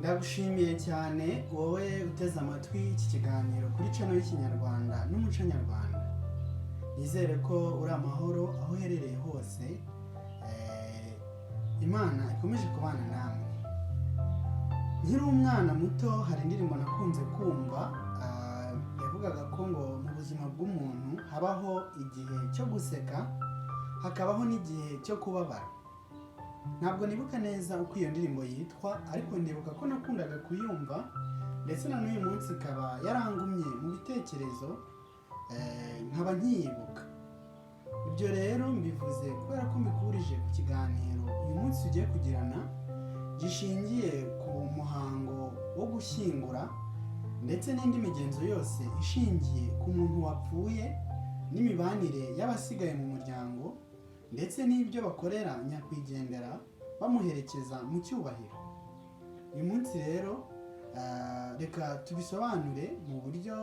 Ndagushimiye cyane wowe uteze amatwi iki kiganiro kuri channel y'Ikinyarwanda n'umuco nyarwanda. Nizere ko uri amahoro aho uherereye hose. Imana ikomeje kubana namwe. Nkiri umwana muto hari indirimbo nakunze kumva yavugaga ko ngo mu buzima bw'umuntu habaho igihe cyo guseka hakabaho n'igihe cyo kubabara. Ntabwo nibuka neza uko iyo ndirimbo yitwa, ariko ndibuka ko nakundaga kuyumva ndetse na n'uyu munsi ikaba yarangumye mu bitekerezo nkaba nkiyibuka. Ibyo rero mbivuze kubera ko mbikurije ku kiganiro uyu munsi tugiye kugirana gishingiye ku muhango wo gushyingura ndetse n'indi migenzo yose ishingiye ku muntu wapfuye n'imibanire y'abasigaye mu muryango ndetse n'ibyo bakorera nyakwigendera bamuherekeza mu cyubahiro. Uyu munsi rero reka tubisobanure mu buryo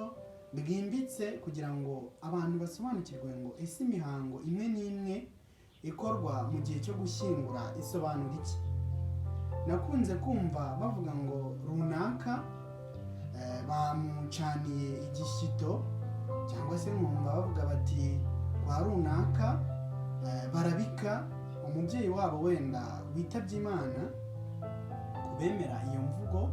bwimbitse kugira ngo abantu basobanukirwe ngo ese imihango imwe n'imwe ikorwa mu gihe cyo gushyingura isobanura iki. Nakunze kumva bavuga ngo runaka bamucaniye igishyito, cyangwa se nkumva bavuga bati kwa runaka barabika umubyeyi wabo wenda witabye Imana, kubemera iyo mvugo,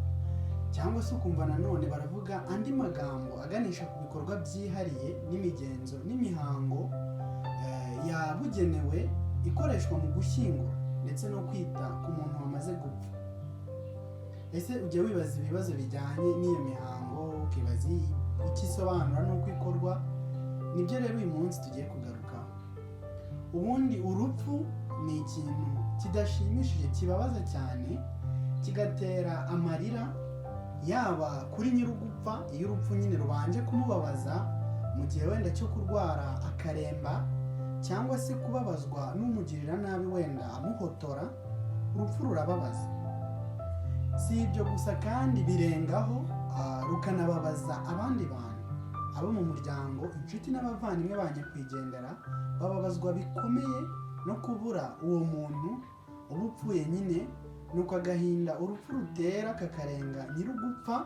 cyangwa se ukumva nanone baravuga andi magambo aganisha ku bikorwa byihariye n'imigenzo n'imihango yabugenewe ikoreshwa mu gushyingura ndetse no kwita ku muntu wamaze gupfa. Ese ujya wibaza ibibazo bijyanye n'iyo mihango, ukibaza icyo isobanura n'uko ikorwa? Nibyo rero uyu munsi tugiye kugarukaho. Ubundi urupfu ni ikintu kidashimishije, kibabaza cyane, kigatera amarira yaba kuri nyir'ugupfa iyo urupfu nyine rubanje kumubabaza mu gihe wenda cyo kurwara akaremba, cyangwa se kubabazwa n'umugirira nabi wenda amuhotora. Urupfu rurababaza. Si ibyo gusa kandi birengaho, rukanababaza abandi bantu, abo mu muryango, inshuti n'abavandimwe ba nyakwigendera bababazwa bikomeye no kubura uwo muntu uba upfuye nyine. Nuko agahinda urupfu rutera kakarenga nyir'ugupfa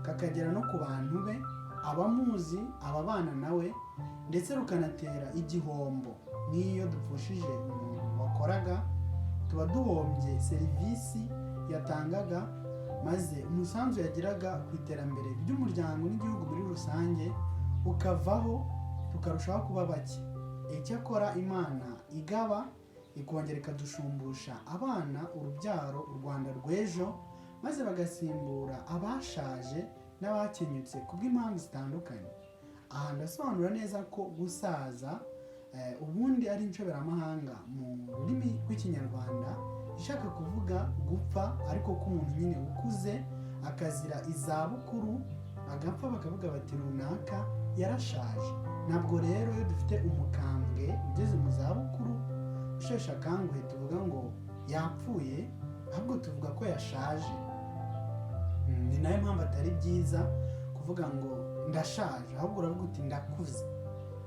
kakagera no ku bantu be, abamuzi, ababana nawe, ndetse rukanatera igihombo. Nk'iyo dupfushije umuntu wakoraga, tuba duhombye serivisi yatangaga, maze umusanzu yagiraga ku iterambere ry'umuryango n'igihugu muri rusange ukavaho, tukarushaho kuba bake. Icyakora Imana igaba ikongera ikadushumbusha abana urubyaro, u Rwanda rw'ejo, maze bagasimbura abashaje n'abakenyutse kubw'impamvu zitandukanye. Aha ndasobanura neza ko gusaza ubundi ari inshoberamahanga mu rurimi rw'Ikinyarwanda ishaka kuvuga gupfa, ariko ko umuntu nyine ukuze akazira izabukuru agapfa bakavuga bati runaka yarashaje. Ntabwo rero iyo dufite umukambwe ugeze mu zabukuru usheshe akanguhe tuvuga ngo yapfuye, ahubwo tuvuga ko yashaje. Ni nayo mpamvu atari byiza kuvuga ngo ndashaje, ahubwo uravuga uti ndakuze,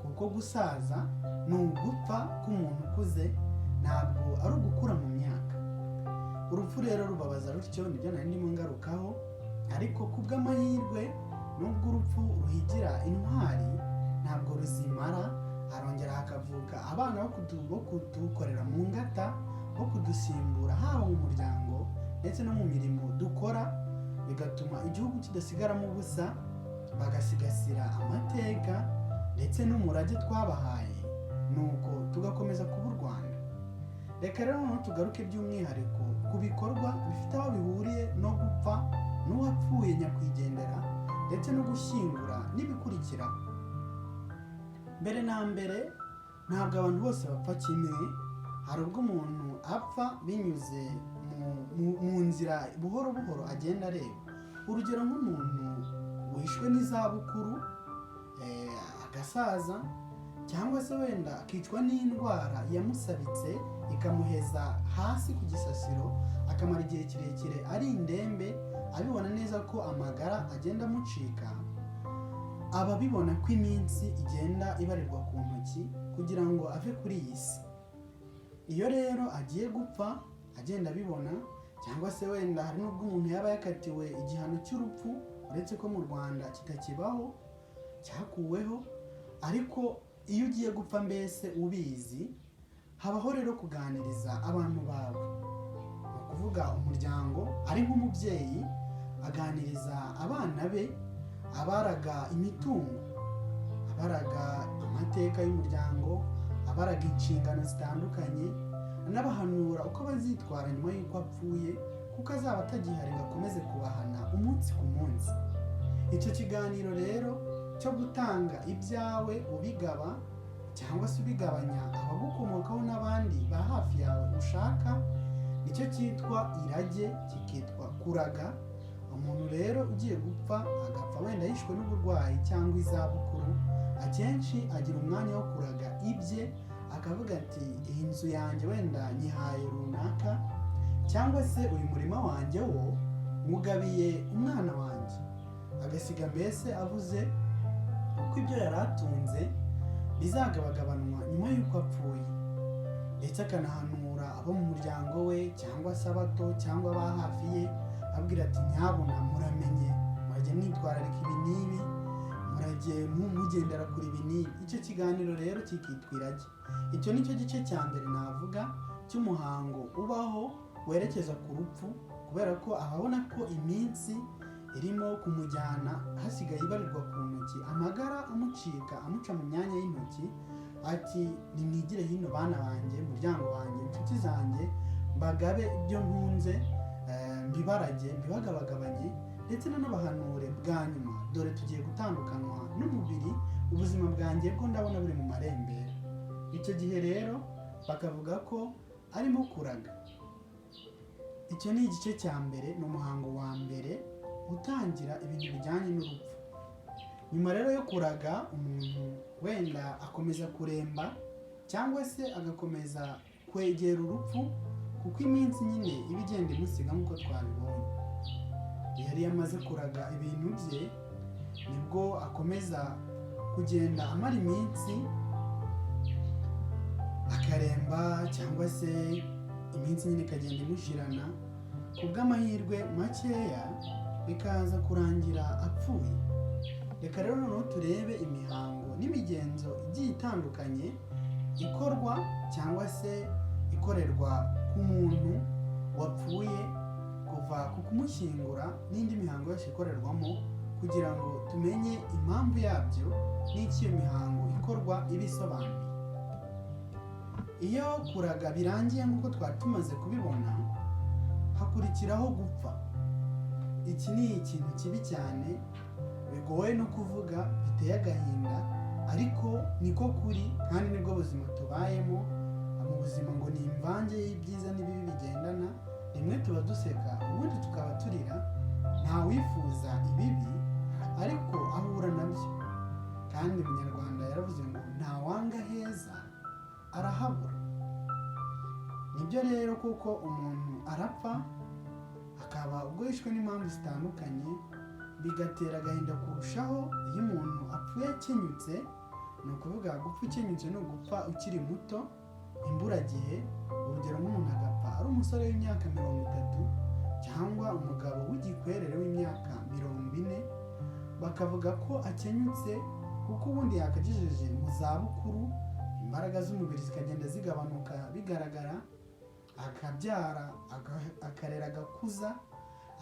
kuko gusaza ni ugupfa k'umuntu ukuze, ntabwo ari ugukura mu myaka. Urupfu rero rubabaza rutyo, nibyo nari ndimo ngarukaho, ariko kubw'amahirwe nubwo urupfu ruhigira intwari ntabwo ruzimara. Harongera hakavuka abana bo kudukorera mu ngata, bo kudusimbura haba mu muryango ndetse no mu mirimo dukora, bigatuma igihugu kidasigaramo ubusa, bagasigasira amateka ndetse n'umurage twabahaye, nuko tugakomeza kuba u Rwanda. Reka rero noneho tugaruke by'umwihariko ku bikorwa bifite aho bihuriye no gupfa n'uwapfuye nyakwigendera ndetse no gushyingura n'ibikurikiraho. Mbere na mbere, ntabwo abantu bose bapfa kimwe. Hari ubwo umuntu apfa binyuze mu nzira buhoro buhoro agenda areba. Urugero nk'umuntu wishwe n'izabukuru, agasaza, cyangwa se wenda akicwa n'indwara yamusabitse ikamuheza hasi ku gisasiro, akamara igihe kirekire ari indembe, abibona neza ko amagara agenda amucika. Ababibona ko iminsi igenda ibarirwa ku ntoki kugira ngo ave kuri iyi si. Iyo rero agiye gupfa agenda abibona, cyangwa se wenda hari n'ubwo umuntu yaba yakatiwe igihano cy'urupfu, uretse ko mu Rwanda kitakibaho, cyakuweho. Ariko iyo ugiye gupfa mbese ubizi, habaho rero kuganiriza abantu bawe, ni ukuvuga umuryango, ari nk'umubyeyi aganiriza abana be, abaraga imitungo, abaraga amateka y'umuryango, abaraga inshingano zitandukanye, anabahanura uko bazitwara nyuma y'uko apfuye, kuko azaba atagihari ngo akomeze kubahana umunsi ku munsi. Icyo kiganiro rero cyo gutanga ibyawe ubigaba cyangwa se ubigabanya abagukomokaho n'abandi ba hafi yawe ushaka, nicyo cyitwa irage, kikitwa kuraga. Umuntu rero ugiye gupfa agapfa wenda yishwe n'uburwayi cyangwa izabukuru, akenshi agira umwanya wo kuraga ibye, akavuga ati iyi nzu yanjye wenda nyihaye runaka, cyangwa se uyu murima wanjye wo mugabiye umwana wanjye, agasiga mbese avuze uko ibyo yari atunze bizagabagabanwa nyuma y'uko apfuye. Ndetse akanahanura abo mu muryango we cyangwa se abato cyangwa aba hafi ye, abwira ati nyabuna muramenye, murajye mwitwararika ibi n'ibi, murajye mugendera kuri ibi n'ibi. Icyo kiganiro rero kikitwa irage. Icyo ni cyo gice cya mbere navuga cy'umuhango ubaho werekeza ku rupfu, kubera ko ababona ko iminsi irimo kumujyana hasigaye ibarirwa ku ntoki, amagara amucika amuca mu myanya y'intoki, ati nimwigire hino bana banjye, muryango wanjye, inshuti zanjye, mbagabe ibyo ntunze, mbibarage, mbibagabagabanye, ndetse n'abahanure bwa nyuma, dore tugiye gutandukanywa n'umubiri, ubuzima bwanjye bwo ndabona buri mu marembera. Icyo gihe rero bakavuga ko arimo kuraga. Icyo ni igice cya mbere, ni umuhango wa mbere utangira ibintu bijyanye n'urupfu. Nyuma rero yo kuraga, umuntu wenda akomeza kuremba cyangwa se agakomeza kwegera urupfu, kuko iminsi nyine iba igenda imusiga nk'uko twabibonye. Iyo yari yamaze kuraga ibintu bye, nibwo akomeza kugenda amara iminsi akaremba, cyangwa se iminsi nyine ikagenda imushirana, ku bw'amahirwe makeya bikaza kurangira apfuye. Reka rero noneho turebe imihango n'imigenzo igiye itandukanye ikorwa cyangwa se ikorerwa ku muntu wapfuye, kuva ku kumushyingura n'indi mihango yose ikorerwamo, kugira ngo tumenye impamvu yabyo n'icyo iyo mihango ikorwa iba isobanuye. Iyo kuraga birangiye nk'uko twari tumaze kubibona, hakurikiraho gupfa. Iki ni ikintu kibi cyane, bigoye no kuvuga, biteye agahinda, ariko niko kuri kandi nibwo buzima tubayemo. Mu buzima ngo ni imvange y'ibyiza n'ibibi bigendana, rimwe tuba duseka ubundi tukaba turira. Nta wifuza ibibi, ariko ahura nabyo. Kandi Umunyarwanda yaravuze ngo nta wanga heza arahabura. Nibyo rero, kuko umuntu arapfa, akaba ubwo yishwe n'impamvu zitandukanye, bigatera agahinda kurushaho iyo umuntu apfuye akenyutse. Ni ukuvuga gupfa ukenyutse ni ugupfa ukiri muto, imburagihe. Urugero, nk'umuntu agapfa ari umusore w'imyaka 30 cyangwa umugabo w'igikwerere w'imyaka 40, bakavuga ko akenyutse kuko ubundi yakagejeje mu zabukuru, imbaraga z'umubiri zikagenda zigabanuka bigaragara, akabyara, akarera, agakuza,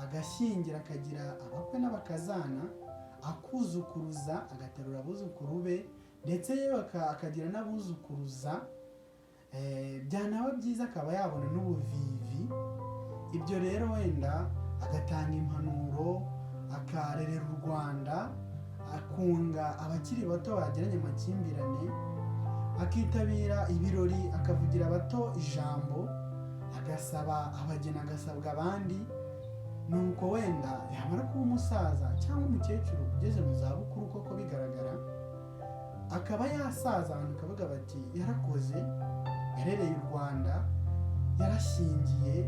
agashyingira, akagira abakwe n'abakazana, akuzukuruza, agaterura abuzukuru be, ndetse yewe akagira n'abuzukuruza. Byanaba byiza akaba yabona n'ubuvivi. Ibyo rero wenda agatanga impanuro, akarerera u Rwanda, akunga abakiri bato bagiranye amakimbirane, akitabira ibirori, akavugira abato ijambo, agasaba abageni, agasabwa abandi. Nuko wenda yamara kuba umusaza cyangwa umukecuru ugeze mu zabukuru koko bigaragara, akaba yasaza, abantu bakavuga bati yarakoze, yarereye u Rwanda, yarashingiye,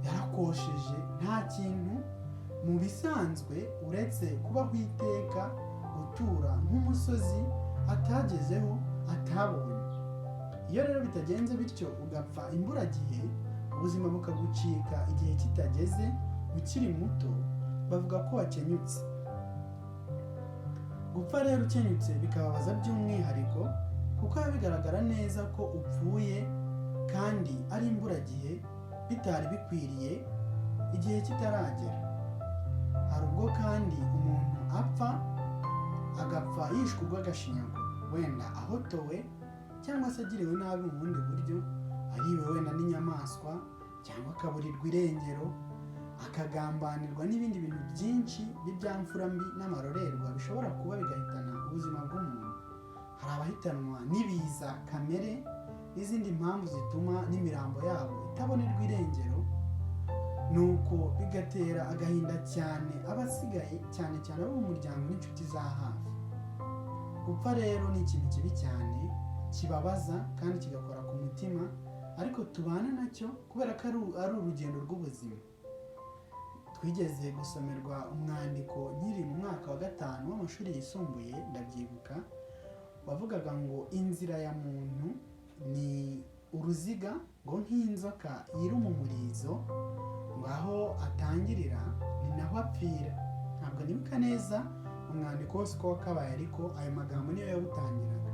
yarakosheje, nta kintu mu bisanzwe uretse kubaho iteka, gutura nk'umusozi atagezeho, atabonye. Iyo rero bitagenze bityo ugapfa imburagihe, ubuzima bukagucika igihe kitageze ukiri muto, bavuga ko wakenyutse. Gupfa rero ukenyutse bikababaza by'umwihariko, kuko biba bigaragara neza ko upfuye kandi ari imburagihe, bitari bikwiriye, igihe kitaragera. Hari ubwo kandi umuntu agapfa yishwe urw'agashinyaguro, wenda ahotowe cyangwa se agiriwe nabi mu bundi buryo, ariwe wenda n'inyamaswa, cyangwa akaburirwa irengero, akagambanirwa n'ibindi bintu byinshi by'ibyamfura mbi n'amarorerwa bishobora kuba bigahitana ubuzima bw'umuntu. Hari abahitanwa n'ibiza kamere n'izindi mpamvu zituma n'imirambo yabo itabonerwa irengero, nuko bigatera agahinda cyane abasigaye, cyane cyane abo mu muryango n'inshuti za hafi. Gupfa rero ni ikintu kibi cyane, kibabaza kandi kigakora ku mutima, ariko tubana nacyo kubera ko ari urugendo rw'ubuzima. Twigeze gusomerwa umwandiko nkiri mu mwaka wa 5 w'amashuri yisumbuye, ndabyibuka, wavugaga ngo inzira ya muntu ni uruziga, ngo nk'inzoka yiruma umurizo, ngo aho atangirira ni naho apfira. Ntabwo nibuka neza umwandiko wose uko wakabaye, ariko ayo magambo niyo yawutangiraga.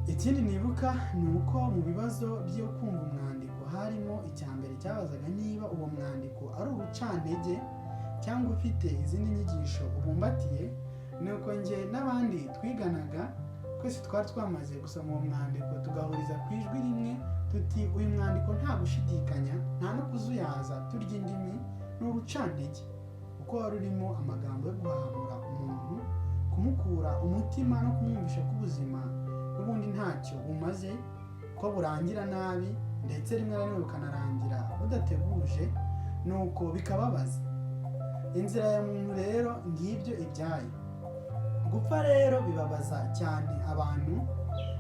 Ikindi nibuka ni uko mu bibazo byo kumva umwandiko harimo icya mbere cyabazaga niba uwo mwandiko ari urucantege cyangwa ufite izindi nyigisho ubumbatiye. Nuko njye n'abandi twiganaga twese twari twamaze gusoma uwo mwandiko, tugahuriza ku ijwi rimwe tuti uyu mwandiko nta gushidikanya, nta no kuzuyaza turya indimi, ni urucantege, kuko wari urimo amagambo yo guhamura umuntu, kumukura umutima no kumwumvisha ko ubuzima n'ubundi ntacyo bumaze, ko burangira nabi, ndetse rimwe na rimwe bukanarangira budateguje, nuko bikababaza. Inzira ya muntu rero ngibyo ibyayo. Gupfa rero bibabaza cyane abantu,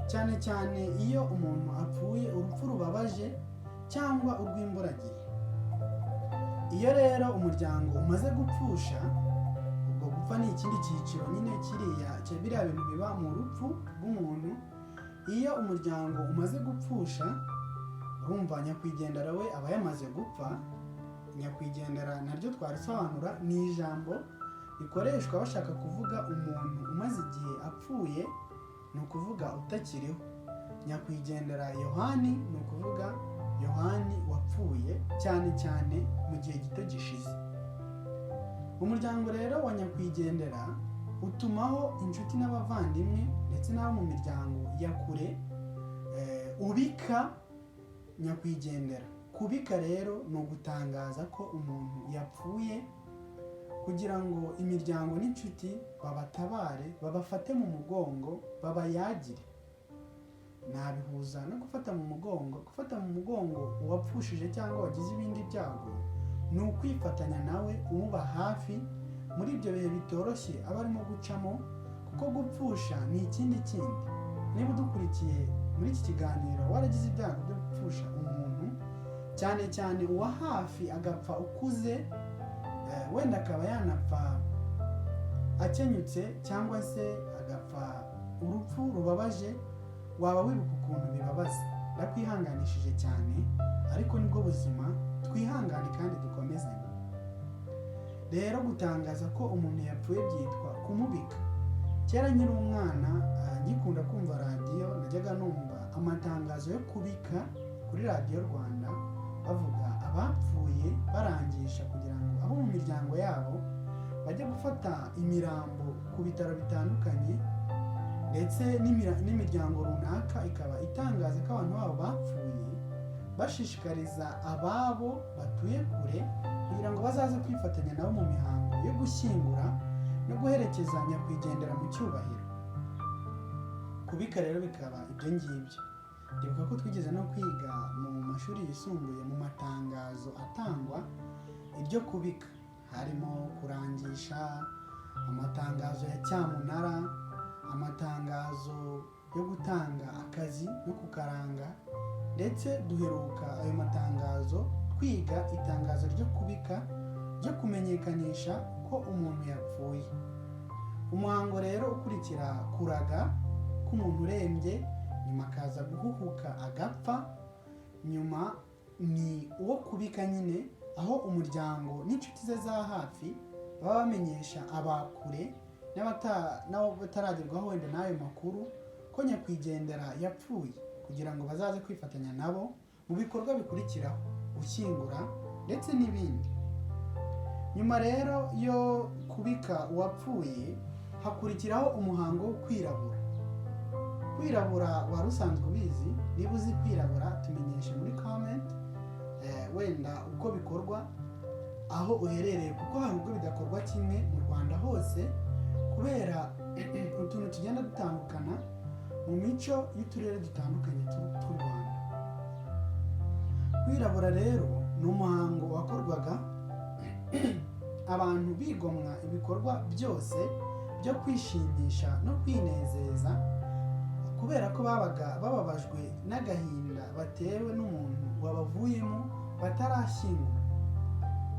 cyane cyane iyo umuntu apfuye urupfu rubabaje cyangwa urw'imburagihe. Iyo rero umuryango umaze gupfusha, ubwo gupfa ni ikindi cyiciro nyine biriya bintu biba mu rupfu rw'umuntu. Iyo umuryango umaze gupfusha, urumva nyakwigendera we aba yamaze gupfa. Nyakwigendera naryo twarisobanura, ni ijambo rikoreshwa bashaka kuvuga umuntu umaze igihe apfuye, ni ukuvuga utakiriho. Nyakwigendera Yohani ni ukuvuga Yohani wapfuye, cyane cyane mu gihe gito gishize. Umuryango rero wa nyakwigendera utumaho inshuti n'abavandimwe ndetse n'abo mu miryango ya kure ubika nyakwigendera. Kubika rero ni ugutangaza ko umuntu yapfuye, kugira ngo imiryango n'inshuti babatabare, babafate mu mugongo, babayagire. Nabihuza no gufata mu mugongo. Gufata mu mugongo uwapfushije cyangwa wagize ibindi byago ni ukwifatanya nawe, umuba hafi muri ibyo bihe bitoroshye aba arimo gucamo, kuko gupfusha ni ikindi kindi. Niba udukurikiye muri iki kiganiro waragize ibyago byo gupfusha umuntu, cyane cyane uwa hafi, agapfa ukuze, wenda akaba yanapfa akenyutse, cyangwa se agapfa urupfu rubabaje, waba wibuka ukuntu bibabaza. Ndakwihanganishije cyane, ariko nibwo buzima, twihangane kandi dukomezanye. Rero gutangaza ko umuntu yapfuye byitwa kumubika. Kera nkiri umwana, ngikunda kumva radiyo, najyaga numva amatangazo yo kubika kuri radiyo Rwanda, bavuga abapfuye barangisha kugira ngo abo mu miryango yabo bajye gufata imirambo ku bitaro bitandukanye, ndetse n'imiryango runaka ikaba itangaza ko abantu babo bapfuye, bashishikariza ababo batuye kure kugira ngo bazaze kwifatanya nabo mu mihango yo gushyingura no guherekeza nyakwigendera mu cyubahiro. Kubika rero bikaba ibyo ngibyo. Ndibuka ko twigeze no kwiga mu mashuri yisumbuye mu matangazo atangwa iryo kubika, harimo kurangisha, amatangazo ya cyamunara, amatangazo yo gutanga akazi no kukaranga, ndetse duheruka ayo matangazo twiga itangazo ryo kubika, ryo kumenyekanisha ko umuntu yapfuye. Umuhango rero ukurikira kuraga k'umuntu urembye, nyuma akaza guhuhuka agapfa, nyuma ni uwo kubika nyine, aho umuryango n'inshuti ze za hafi baba bamenyesha abakure n'abataragerwaho wenda n'ayo makuru ko nyakwigendera yapfuye, kugira ngo bazaze kwifatanya nabo mu bikorwa bikurikiraho, gushyingura ndetse n'ibindi. Nyuma rero yo kubika uwapfuye hakurikiraho umuhango wo kwirabura. Kwirabura wari usanzwe ubizi? Niba uzi kwirabura tumenyeshe muri comment wenda uko bikorwa aho uherereye, kuko hari ubwo bidakorwa kimwe mu Rwanda hose kubera utuntu tugenda dutandukana mu mico y'uturere dutandukanye tw'u Rwanda. Kwirabura rero ni umuhango wakorwaga abantu bigomwa ibikorwa byose byo kwishimisha no kwinezeza, kubera ko babaga bababajwe n'agahinda batewe n'umuntu wabavuyemo batarashyingura.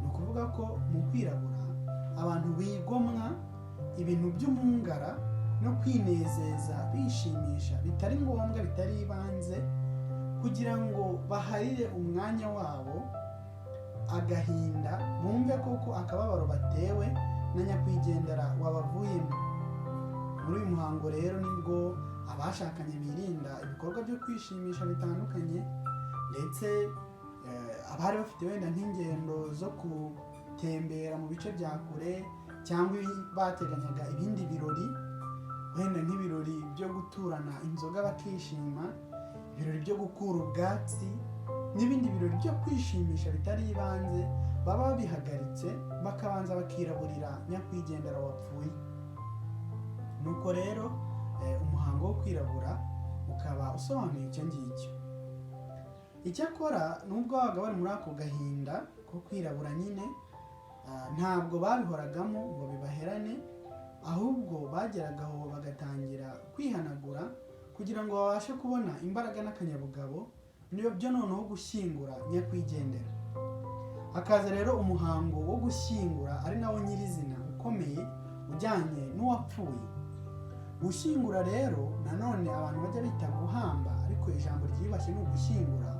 Ni ukuvuga ko mu kwirabura abantu bigomwa ibintu by'umungara no kwinezeza bishimisha bitari ngombwa, bitari ibanze, kugira ngo baharire umwanya wabo agahinda, bumve koko akababaro batewe na nyakwigendera wabavuyemo. Muri uyu muhango rero nibwo abashakanye birinda ibikorwa byo kwishimisha bitandukanye, ndetse abari bafite wenda nk'ingendo zo gutembera mu bice bya kure, cyangwa bateganyaga ibindi birori, wenda nk'ibirori byo guturana inzoga bakishima, ibirori byo gukura ubwatsi n'ibindi birori byo kwishimisha bitari ibanze, baba babihagaritse bakabanza bakiraburira nyakwigendera wapfuye. Nuko rero umuhango wo kwirabura ukaba usobanuye icyo ngicyo. Icyakora nubwo babaga bari muri ako gahinda ko kwirabura nyine, ntabwo babihoragamo ngo bibaherane, ahubwo bageragaho bagatangira kwihanagura kugira ngo babashe kubona imbaraga n'akanyabugabo byo noneho gushyingura nyakwigendera. Hakaza rero umuhango wo gushyingura ari nawo nyirizina ukomeye ujyanye n'uwapfuye. Gushyingura rero nanone abantu bajya bita guhamba, ariko ijambo ryiyubashye ni ugushyingura.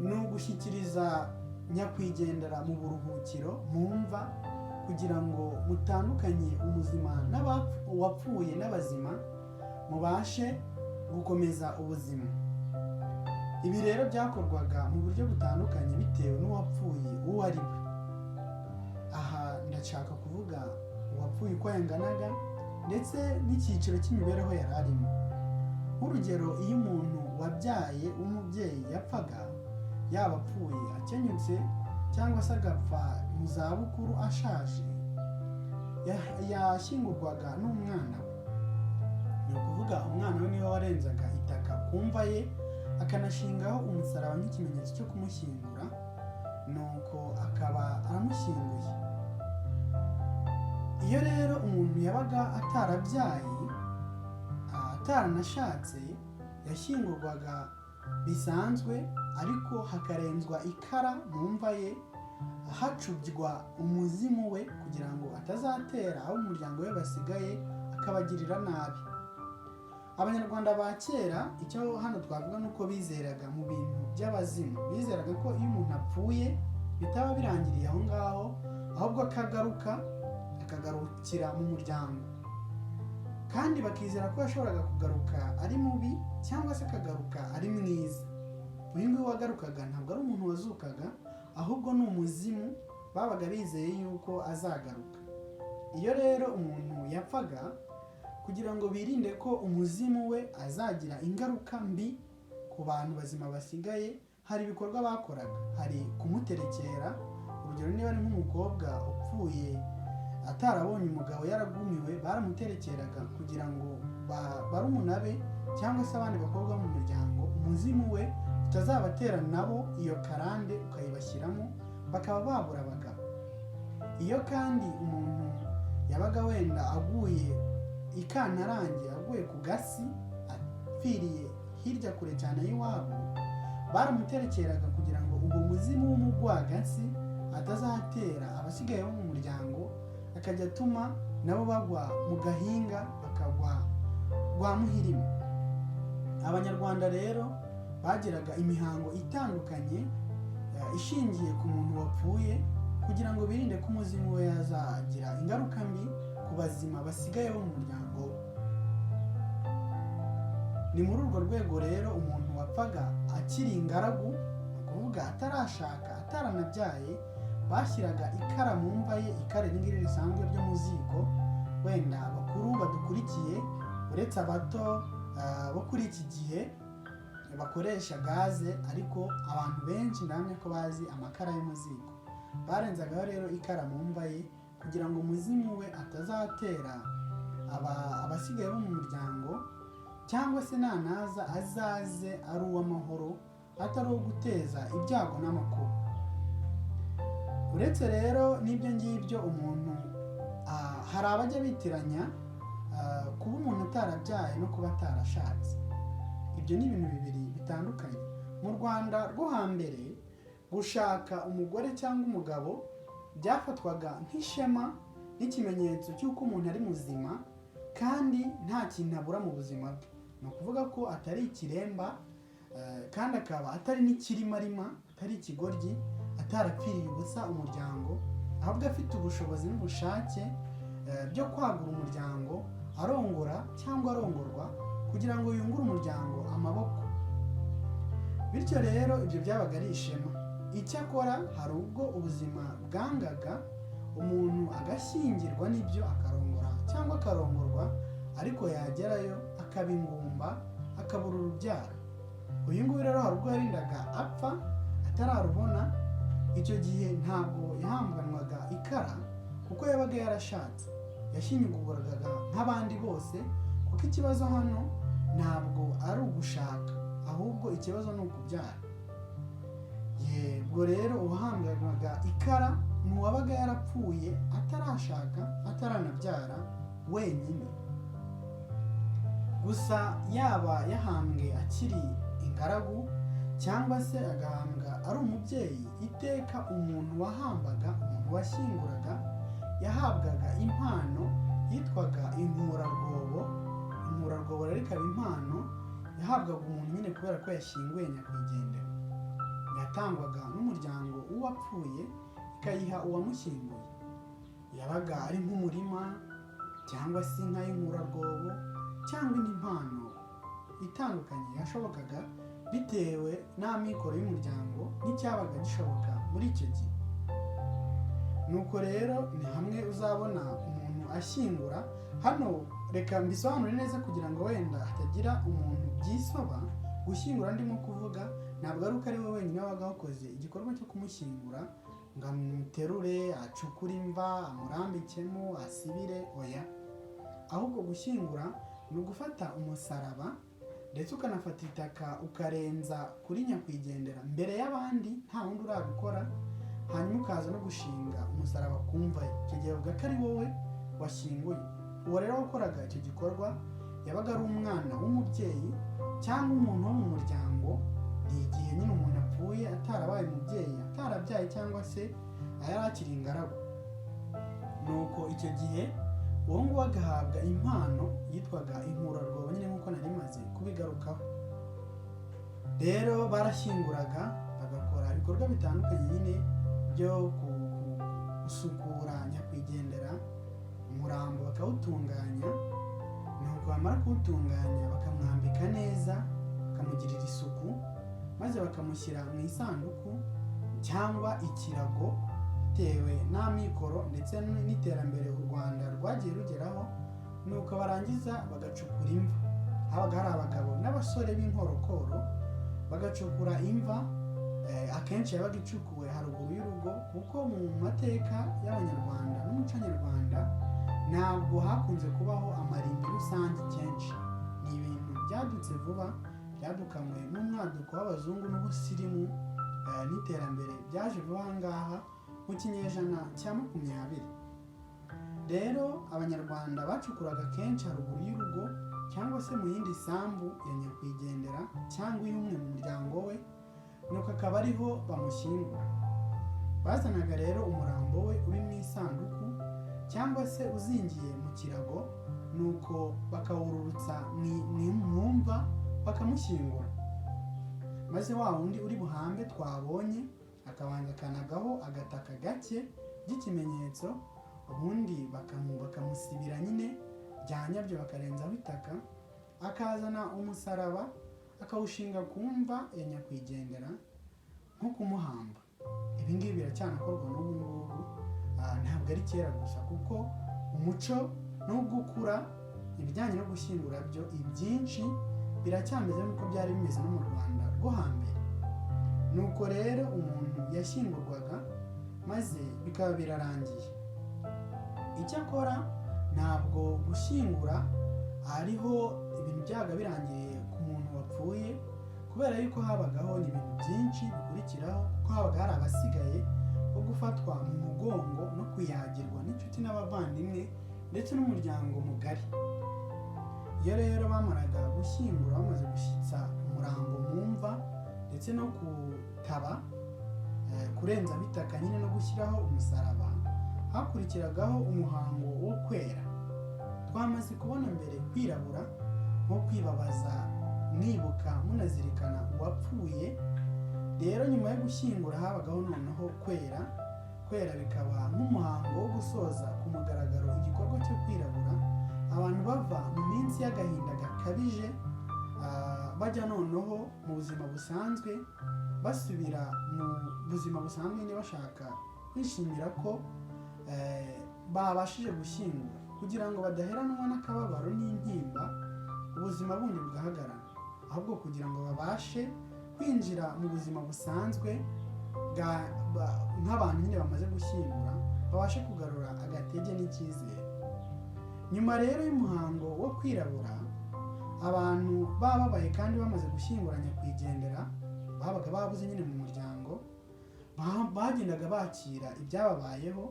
Ni ugushyikiriza nyakwigendera mu buruhukiro, mu mva, kugira ngo mutandukanye umuzima uwapfuye n'abazima, mubashe gukomeza ubuzima. Ibi rero byakorwaga mu buryo butandukanye bitewe n'uwapfuye uwo ari we. Aha ndashaka kuvuga uwapfuye uko yanganaga ndetse n'icyiciro cy'imibereho yari arimo. Nk'urugero, iyo umuntu wabyaye w'umubyeyi yapfaga, yaba apfuye akenyutse cyangwa se agapfa mu zabukuru ashaje, yashyingurwaga n'umwana we. Ni ukuvuga umwana we niwe warenzaga itaka ku mva ye, akanashingaho umusaraba nk'ikimenyetso cyo kumushyingura, nuko akaba aramushyinguye. Iyo rero umuntu yabaga atarabyaye, ataranashatse, yashyingurwaga bisanzwe, ariko hakarenzwa ikara mu mva ye, hacubywa umuzimu we kugira ngo atazatera abo mu muryango we basigaye akabagirira nabi. Abanyarwanda ba kera icyo hano twavuga nuko bizeraga mu bintu by'abazimu. Bizeraga ko iyo umuntu apfuye bitaba birangiriye aho ngaho, ahubwo akagarukira mu muryango, kandi bakizera ko yashoboraga kugaruka ari mubi cyangwa se akagaruka ari mwiza. Uyu nguyu wagarukaga ntabwo ari umuntu wazukaga, ahubwo ni umuzimu babaga bizeye yuko azagaruka. Iyo rero umuntu yapfaga, kugira ngo birinde ko umuzimu we azagira ingaruka mbi ku bantu bazima basigaye, hari ibikorwa bakoraga. Hari kumuterekera. Urugero, niba ari nk'umukobwa upfuye atarabonye umugabo, yaragumiwe, baramuterekeraga kugira ngo barumuna be cyangwa se abandi bakobwa mu muryango, umuzimu we utazabatera nabo iyo karande ukayibashyiramo, bakaba babura abagabo. Iyo kandi umuntu yabaga wenda aguye ikantarange, aguye ku gasi, apfiriye hirya kure cyane y'iwabo, baramuterekeraga kugira ngo ubwo muzimu w'umugwagasi atazatera abasigaye bo mu muryango, akajya atuma nabo bagwa mu gahinga, bakagwa rwa muhirima. Abanyarwanda rero bagiraga imihango itandukanye ishingiye ku muntu wapfuye kugira ngo birinde ko umuzimu we yazagira ingaruka mbi ku bazima basigaye bo mu muryango we. Ni muri urwo rwego rero umuntu wapfaga akiri ingaragu, ni ukuvuga atarashaka, ataranabyaye, bashyiraga ikara mu mva ye, ikara ringiri risanzwe ryo mu ziko. Wenda abakuru badukurikiye uretse abato bo kuri iki gihe bakoresha gaze, ariko abantu benshi ndamya ko bazi amakara yo mu ziko. Barenzagaho rero ikara mu mva ye kugira ngo umuzimu we atazatera abasigaye bo mu muryango, cyangwa se nanaza azaze ari uw'amahoro atari uwo guteza ibyago n'amakuba. Uretse rero n'ibyo ngibyo, umuntu hari abajya bitiranya kuba umuntu utarabyaye no kuba atarashatse. Ibyo ni ibintu bibiri bitandukanye. Mu Rwanda rwo hambere, gushaka umugore cyangwa umugabo byafatwaga nk'ishema, n'ikimenyetso cy'uko umuntu ari muzima kandi nta kintu abura mu buzima bwe. Ni ukuvuga ko atari ikiremba, kandi akaba atari n'ikirimarima, atari ikigoryi, atarapfiriye ubusa umuryango, ahubwo afite ubushobozi n'ubushake byo kwagura umuryango, arongora cyangwa arongorwa kugira ngo yungure umuryango amaboko. Bityo rero ibyo byabaga ari ishema. Icyakora hari ubwo ubuzima bwangaga umuntu agashyingirwa n'ibyo akarongora cyangwa akarongorwa, ariko yagerayo akaba ingumba, akabura urubyaro. Uyu nguyu rero hari ubwo yarindaga apfa atararubona. Icyo gihe ntabwo yahambanwaga ikara kuko yabaga yarashatse, yashyingurwaga nk'abandi bose, kuko ikibazo hano ntabwo ari ugushaka, ahubwo ikibazo ni ukubyara. Yego rero uwahambanwaga ikara ni uwabaga yarapfuye atarashaka, ataranabyara wenyine. Gusa yaba yahambwe akiri ingaragu cyangwa se agahambwa ari umubyeyi, iteka umuntu wahambaga, umuntu washyinguraga, yahabwaga impano yitwaga inkurarwobo. Inkurarwobo rero ikaba impano yahabwaga umuntu nyine kubera ko yashyinguye nyakwigendera. Yatangwaga n'umuryango w'uwapfuye, ikayiha uwamushyinguye. Yabaga ari nk'umurima cyangwa se inka y'inkurarwobo cyangwa indi mpano itandukanye yashobokaga bitewe n'amikoro y'umuryango n'icyabaga gishoboka muri icyo gihe. Nuko rero ni hamwe uzabona umuntu ashyingura. Hano reka mbisobanure neza kugira ngo wenda hatagira umuntu byisoba. Gushyingura ndimo kuvuga ntabwo ari uko ari we wenyine wabaga wakoze igikorwa cyo kumushyingura ngo amuterure, acukure imva, amurambikemo, asibire, oya. Ahubwo gushyingura ni ugufata umusaraba ndetse ukanafata itaka ukarenza kuri nyakwigendera mbere y'abandi, nta wundi urabikora, hanyuma ukaza no gushinga umusaraba ku mva ye. Icyo gihe bavuga ko ari wowe washyinguye. Uwo rero wakoraga icyo gikorwa yabaga ari umwana w'umubyeyi cyangwa umuntu wo mu muryango. Ni igihe nyine umuntu apfuye atarabaye umubyeyi, atarabyaye cyangwa se yari akiri ingaragu. Nuko icyo gihe uwo nguwo agahabwa impano yitwaga inkurarwobo, nyine nk'uko nari maze kubigarukaho. Rero barashyinguraga, bagakora ibikorwa bitandukanye nyine byo gusukura nyakwigendera, umurambo bakawutunganya. Nuko bamara kuwutunganya bakamwambika neza, bakamugirira isuku, maze bakamushyira mu isanduku cyangwa ikirago bitewe n'amikoro ndetse n'iterambere u Rwanda rwagiye rugeraho. Nuko barangiza bagacukura imva. Habaga hari abagabo n'abasore b'inkorokoro bagacukura imva. Akenshi yabaga icukuwe haruguru y'urugo, kuko mu mateka y'Abanyarwanda n'umuco nyarwanda ntabwo hakunze kubaho amarimbi rusange kenshi. Ni ibintu byadutse vuba, byadukanywe n'umwaduko w'abazungu n'ubusirimu n'iterambere byaje vuba aha ngaha mu kinyejana cya 20. Rero abanyarwanda bacukuraga kenshi haruguru y'urugo cyangwa se mu yindi sambu ya nyakwigendera cyangwa y'umwe mu muryango we, nuko akaba ariho bamushyingura. Bazanaga rero umurambo we uri mu isanduku cyangwa se uzingiye mu kirago, nuko bakawururutsa mu mva bakamushyingura. maze wa wundi uri buhambe twabonye akabanza akanagaho agataka gake by'ikimenyetso, ubundi bakamusibira nyine bya nyabyo bakarenzaho itaka, akazana umusaraba akawushinga ku mva ya nyakwigendera nko kumuhamba. Ibi ngibi biracyanakorwa n'ubu ngubu, ntabwo ari kera gusa, kuko umuco no gukura ibijyanye no gushyingura byo ibyinshi biracyameze nk'uko byari bimeze no mu Rwanda rwo hambere. Nuko rero umuntu yashyingurwaga maze bikaba birarangiye. Icyakora ntabwo gushyingura ariho ibintu byaga birangiye ku muntu wapfuye, kubera yuko habagaho n'ibintu byinshi bikurikiraho, kuko habaga hari abasigaye bo gufatwa mu mugongo no kuyagirwa n'inshuti n'abavandimwe ndetse n'umuryango mugari. Iyo rero bamaraga gushyingura bamaze gushyitsa umurambo mu mva ndetse no kutaba, kurenza bitaka nyine no gushyiraho umusaraba, hakurikiragaho umuhango wo kwera. Twamaze kubona mbere kwirabura nko kwibabaza mwibuka munazirikana uwapfuye. Rero nyuma yo gushyingura habagaho noneho kwera. Kwera bikaba nk'umuhango wo gusoza ku mugaragaro igikorwa cyo kwirabura, abantu bava mu minsi y'agahinda gakabije bajya noneho mu buzima busanzwe, basubira mu buzima busanzwe nyine bashaka kwishimira ko babashije gushyingura, kugira ngo badaheranwa n'akababaro n'intimba ubuzima bundi bugahagarara, ahubwo kugira ngo babashe kwinjira mu buzima busanzwe nk'abantu nyine bamaze gushyingura, babashe kugarura agatege n'icyizere. Nyuma rero y'umuhango wo kwirabura, abantu bababaye kandi bamaze gushyingura nyakwigendera, babaga babuze nyine mu muryango, bagendaga bakira ibyababayeho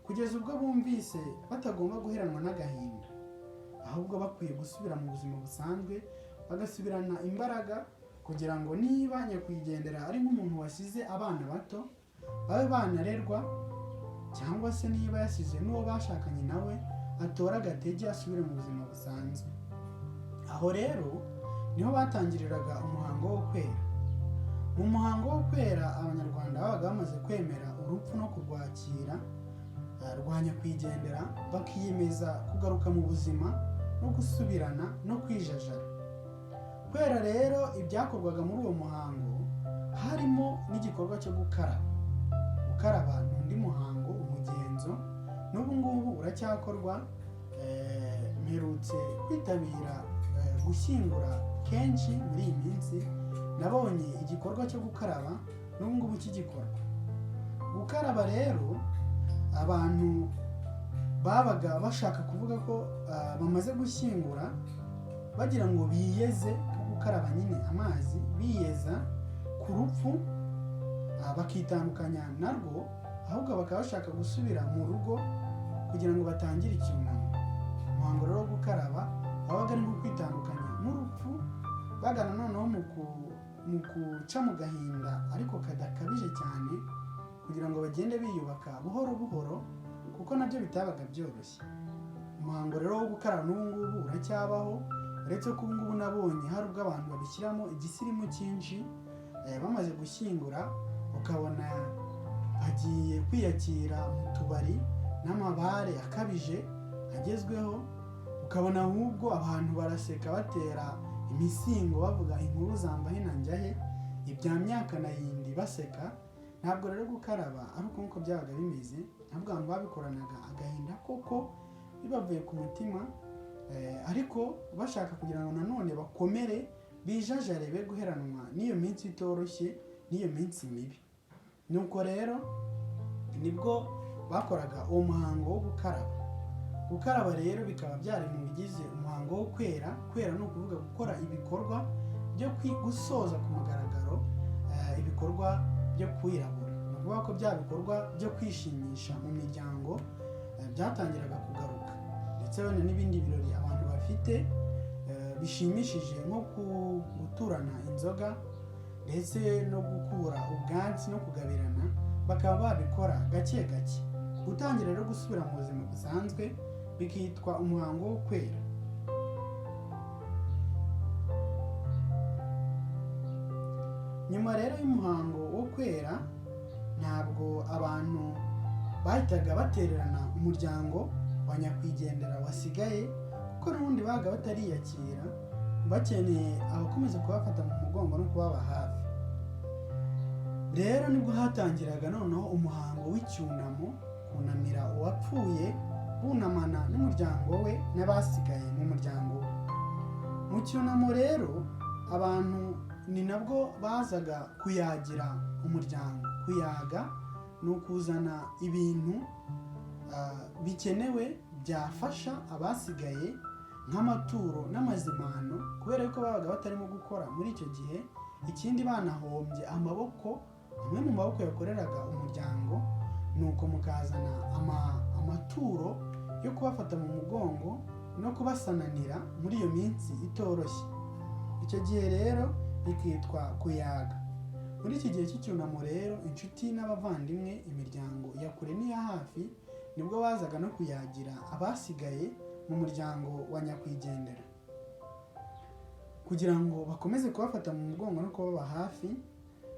kugeza ubwo bumvise batagomba guheranwa n'agahinda, ahubwo bakwiye gusubira mu buzima busanzwe, bagasubirana imbaraga, kugira ngo niba nyakwigendera ari nk'umuntu wasize abana bato babe banarerwa, cyangwa se niba yasize n'uwo bashakanye nawe atora agatege asubire mu buzima busanzwe. Aho rero niho batangiriraga umuhango wo kwera. Mu muhango wo kwera abanyarwanda babaga bamaze kwemera urupfu no kurwakira rwa nyakwigendera, bakiyemeza kugaruka mu buzima no gusubirana no kwijajara. Kwera rero ibyakorwaga muri uwo muhango harimo n'igikorwa cyo gukaraba. Gukaraba ni undi muhango, umugenzo n'ubu ngubu uracyakorwa. Mperutse kwitabira gushyingura kenshi muri iyi minsi, nabonye igikorwa cyo gukaraba n'ubu ngubu kigikorwa. Gukaraba rero abantu babaga bashaka kuvuga ko bamaze gushyingura, bagira ngo biyeze nko gukaraba nyine amazi, biyeza ku rupfu, bakitandukanya narwo, ahubwo bakaba bashaka gusubira mu rugo kugira ngo batangire icyunamo. Umuhango rero wo gukaraba wabaga ari nko kwitandukanya n'urupfu, bagana noneho mu guca mu gahinda ariko kadakabije cyane, kugira ngo bagende biyubaka buhoro buhoro, kuko nabyo bitabaga byoroshye. Umuhango rero wo gukaraba n'ubu ngubu uracyabaho, uretse ko ubu ngubu nabonye hari ubwo abantu babishyiramo igisirimu cyinshi. Bamaze gushyingura ukabona bagiye kwiyakira mu tubari n'amabare akabije agezweho, ukabona ahubwo abantu baraseka batera imisingo bavuga inkuru zambahe na njyahe, ibya myaka na yindi baseka. Ntabwo rero gukaraba ari uko nk'uko byabaga bimeze, ntabwo abantu babikoranaga agahinda koko bibavuye ku mutima, ariko bashaka kugira ngo nanone bakomere, bijajare, be guheranwa n'iyo minsi itoroshye n'iyo minsi mibi. Nuko rero nibwo bakoraga uwo muhango wo gukaraba. Gukaraba rero bikaba byari mu bigize umuhango wo kwera. Kwera ni ukuvuga gukora ibikorwa byo gusoza ku mugaragaro ibikorwa byo kwirabura. Ni ukuvuga ko bya bikorwa byo kwishimisha mu miryango byatangiraga kugaruka, ndetse wenda n'ibindi birori abantu bafite bishimishije nko guturana inzoga ndetse no gukura ubwatsi no kugabirana, bakaba babikora gake gake. Gutangira rero gusubira mu buzima busanzwe bikitwa umuhango wo kwera. Nyuma rero y'umuhango wo kwera ntabwo abantu bahitaga batererana umuryango wa nyakwigendera wasigaye, kuko n'ubundi baga batariyakira, bakeneye abakomeza kubafata mu mugongo no kubaba hafi. Rero nibwo hatangiraga noneho umuhango w'icyunamo, kunamira uwapfuye, bunamana n'umuryango we n'abasigaye mu muryango we. Mu cyunamo rero abantu ni nabwo bazaga kuyagira umuryango. Kuyaga ni ukuzana ibintu bikenewe byafasha abasigaye nk'amaturo n'amazimano, kubera ko babaga batarimo gukora muri icyo gihe. Ikindi banahombye amaboko, amwe mu maboko yakoreraga umuryango, nuko mukazana amaturo yo kubafata mu mugongo no kubasananira muri iyo minsi itoroshye. Icyo gihe rero bikitwa kuyaga. Muri iki gihe cy'icyunamo rero, inshuti n'abavandimwe, imiryango ya kure n'iya hafi, nibwo bazaga no kuyagira abasigaye mu muryango wa nyakwigendera, kugira ngo bakomeze kubafata mu mugongo no kubaba hafi,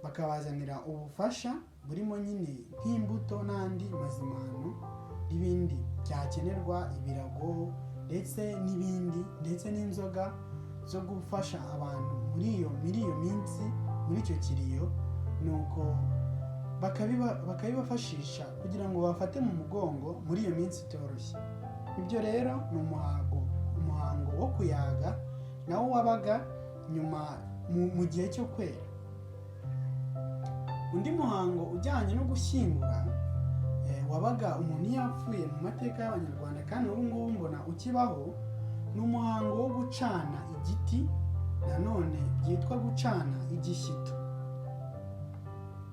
bakabazanira ubufasha burimo nyine nk'imbuto n'andi mazimano n'ibindi byakenerwa, ibirago ndetse n'ibindi, ndetse n'inzoga zo gufasha abantu muri iyo minsi, muri icyo kiriyo. Nuko bakabibafashisha kugira ngo bafate mu mugongo muri iyo minsi itoroshye. Ibyo rero ni umuhango wo kuyaga, nawo wabaga nyuma mu gihe cyo kwera. Undi muhango ujyanye no gushyingura wabaga umuntu yapfuye mu mateka y'Abanyarwanda, kandi ubu ngubu mbona ukibaho, ni umuhango wo gucana igiti, nanone byitwa gucana igishyito.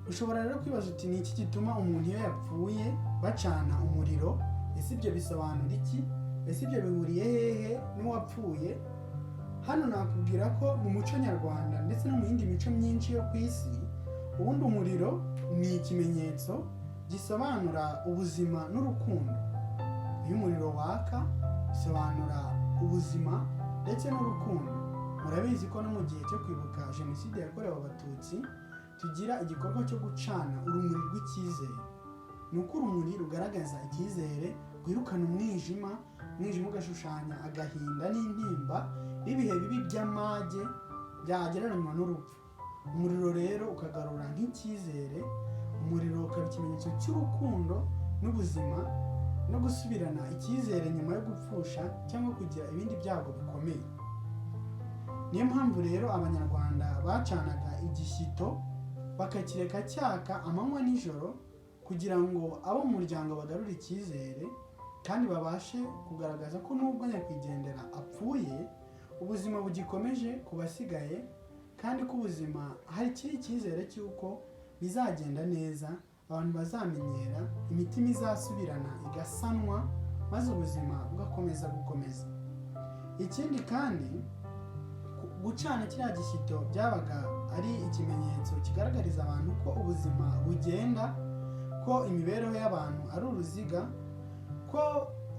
Ushobora rero kwibaza uti ni iki gituma umuntu iyo yapfuye bacana umuriro? Ese ibyo bisobanura iki? Ese ibyo bihuriye hehe n'uwapfuye? Hano nakubwira ko mu muco nyarwanda ndetse no mu yindi mico myinshi yo ku isi, ubundi umuriro ni ikimenyetso gisobanura ubuzima n'urukundo. Iyo umuriro waka bisobanura ubuzima ndetse n'urukundo. Murabizi ko no mu gihe cyo kwibuka jenoside yakorewe Abatutsi tugira igikorwa cyo gucana urumuri rw'icyizere. Ni uko urumuri rugaragaza icyizere, rwirukana umwijima ugashushanya agahinda n'intimba n'ibihe bibi by'amage byagereranywa n'urupfu. Umuriro rero ukagarura nk'icyizere, umuriro ukaba ikimenyetso cy'urukundo n'ubuzima no gusubirana icyizere nyuma yo gupfusha cyangwa kugira ibindi byago bikomeye. Niyo mpamvu rero Abanyarwanda bacanaga igishyito bakakireka cyaka amanywa n'ijoro, kugira ngo abo mu muryango bagarure icyizere, kandi babashe kugaragaza ko nubwo nyakwigendera apfuye, ubuzima bugikomeje ku basigaye, kandi ko ubuzima hari icyizere cy'uko bizagenda neza, abantu bazamenyera, imitima izasubirana igasanwa, maze ubuzima bugakomeza gukomeza. Ikindi kandi gucana kiriya gishyito byabaga ari ikimenyetso kigaragariza abantu ko ubuzima bugenda, ko imibereho y'abantu ari uruziga, ko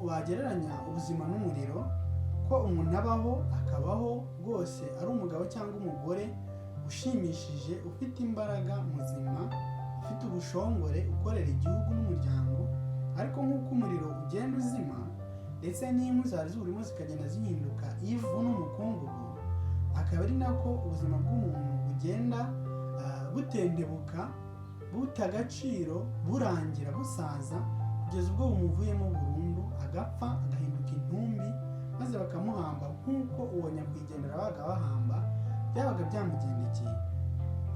wagereranya ubuzima n'umuriro, ko umuntu abaho akabaho rwose ari umugabo cyangwa umugore ushimishije, ufite imbaraga, muzima, ufite ubushongore, ukorera igihugu n'umuryango. Ariko nk'uko umuriro ugenda uzima ndetse n'inkwi zari ziwurimo zikagenda zihinduka ivu n'umukungugu, akaba ari nako ubuzima bw'umuntu bugenda butendebuka, buta agaciro, burangira, busaza, kugeza ubwo bumuvuyemo burundu, agapfa, agahinduka intumbi, maze bakamuhamba nk'uko uwo nyakwigendera babaga bahamba byabaga byamugendekeye.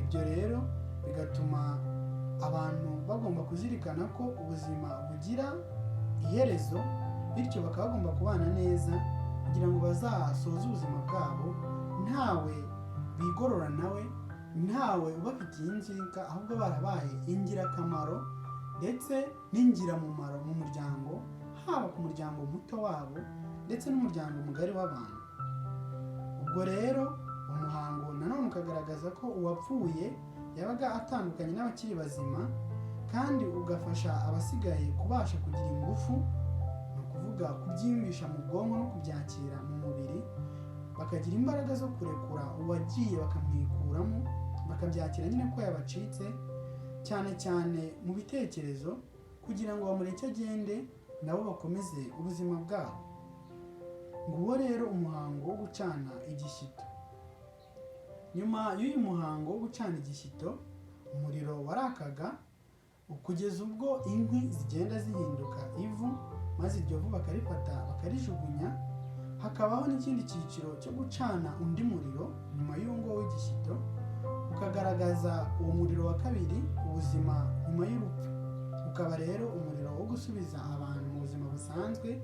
Ibyo rero bigatuma abantu bagomba kuzirikana ko ubuzima bugira iherezo, bityo bakaba bagomba kubana neza kugira ngo bazasoze ubuzima bwabo ntawe bigorora nawe, ntawe ubafitiye inzika, ahubwo barabaye ingirakamaro ndetse n'ingiramumaro mu muryango, haba ku muryango muto wabo ndetse n'umuryango mugari w'abantu. Ubwo rero umuhango nanone ukagaragaza ko uwapfuye yabaga atandukanye n'abakiri bazima, kandi ugafasha abasigaye kubasha kugira ingufu, ni ukuvuga kubyiyumvisha mu bwonko no kubyakira mu mubiri, bakagira imbaraga zo kurekura uwagiye bakamwikuramo, bakabyakira nyine ko yabacitse, cyane cyane mu bitekerezo, kugira ngo bamureke agende nabo bakomeze ubuzima bwabo. Nguwo rero umuhango wo gucana igishyito. Nyuma y'uyu muhango wo gucana igishyito, umuriro warakaga kugeza ubwo inkwi zigenda zihinduka ivu, maze iryo vu bakarifata bakarijugunya. Hakabaho n'ikindi cyiciro cyo gucana undi muriro nyuma y'uwo w'igishyito, ukagaragaza uwo muriro wa kabiri, ubuzima nyuma y'urupfu. Ukaba rero umuriro wo gusubiza abantu mu buzima busanzwe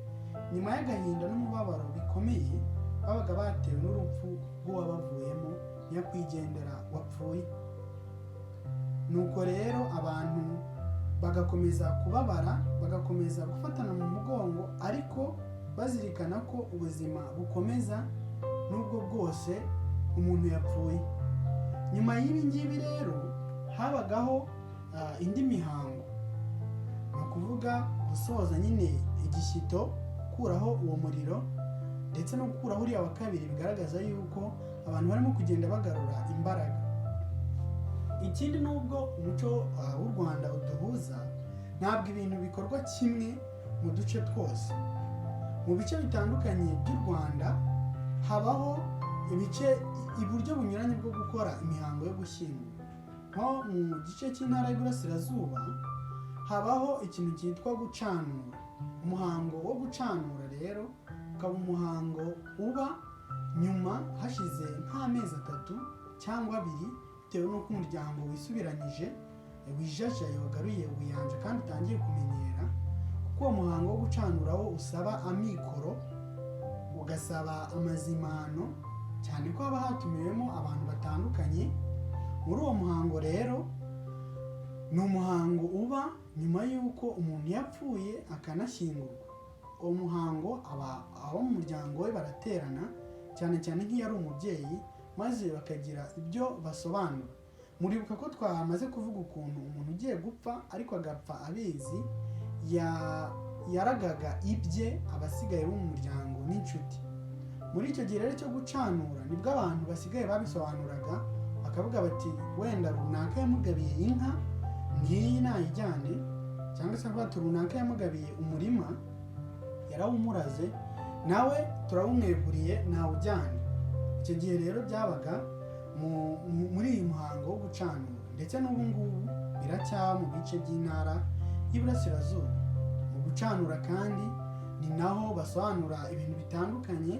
nyuma y'agahinda n'umubabaro bikomeye babaga batewe n'urupfu rw'uwabavuyemo, nyakwigendera wapfuye. Nuko rero abantu bagakomeza kubabara, bagakomeza gufatana mu mugongo, ariko bazirikana ko ubuzima bukomeza nubwo bwose umuntu yapfuye. Nyuma y'ibi ngibi rero habagaho indi mihango, ni ukuvuga gusoza nyine igishyito, gukuraho uwo muriro ndetse no gukuraho uriya wa kabiri, bigaragaza yuko abantu barimo kugenda bagarura imbaraga. Ikindi, nubwo umuco w'u Rwanda uduhuza, ntabwo ibintu bikorwa kimwe mu duce twose. Mu bice bitandukanye by'u Rwanda habaho uburyo bunyuranye bwo gukora imihango yo gushyingura. Nko mu gice cy'intara y'Iburasirazuba habaho ikintu cyitwa gucanura. Umuhango wo gucanura rero ukaba umuhango uba nyuma hashize nk'amezi 3 cyangwa 2, bitewe n'uko umuryango wisubiranyije, wijajaye, wagaruye ubuyanja kandi utangiye kumenyera. Kuko uwo muhango wo gucanura wo usaba amikoro, ugasaba amazimano, cyane ko haba hatumiwemo abantu batandukanye. Muri uwo muhango rero, ni umuhango uba nyuma y'uko umuntu yapfuye akanashyingurwa. Uwo muhango abo mu muryango we baraterana, cyane cyane nk'iyo ari umubyeyi, maze bakagira ibyo basobanura. Muribuka ko twamaze kuvuga ukuntu umuntu ugiye gupfa ariko agapfa abizi, yaragaga ibye abasigaye bo mu muryango n'inshuti. Muri icyo gihe rero cyo gucanura nibwo abantu basigaye babisobanuraga, bakavuga bati wenda runaka yamugabiye inka, ngiyi nayijyane, cyangwa se bati runaka yamugabiye umurima, yarawumuraze, nawe turawumweguriye, nawujyane. Icyo gihe rero byabaga muri uyu muhango wo gucanura, ndetse n'ubu ngubu biracyaba mu bice by'intara y'Iburasirazuba. Mu gucanura kandi ni naho basobanura ibintu bitandukanye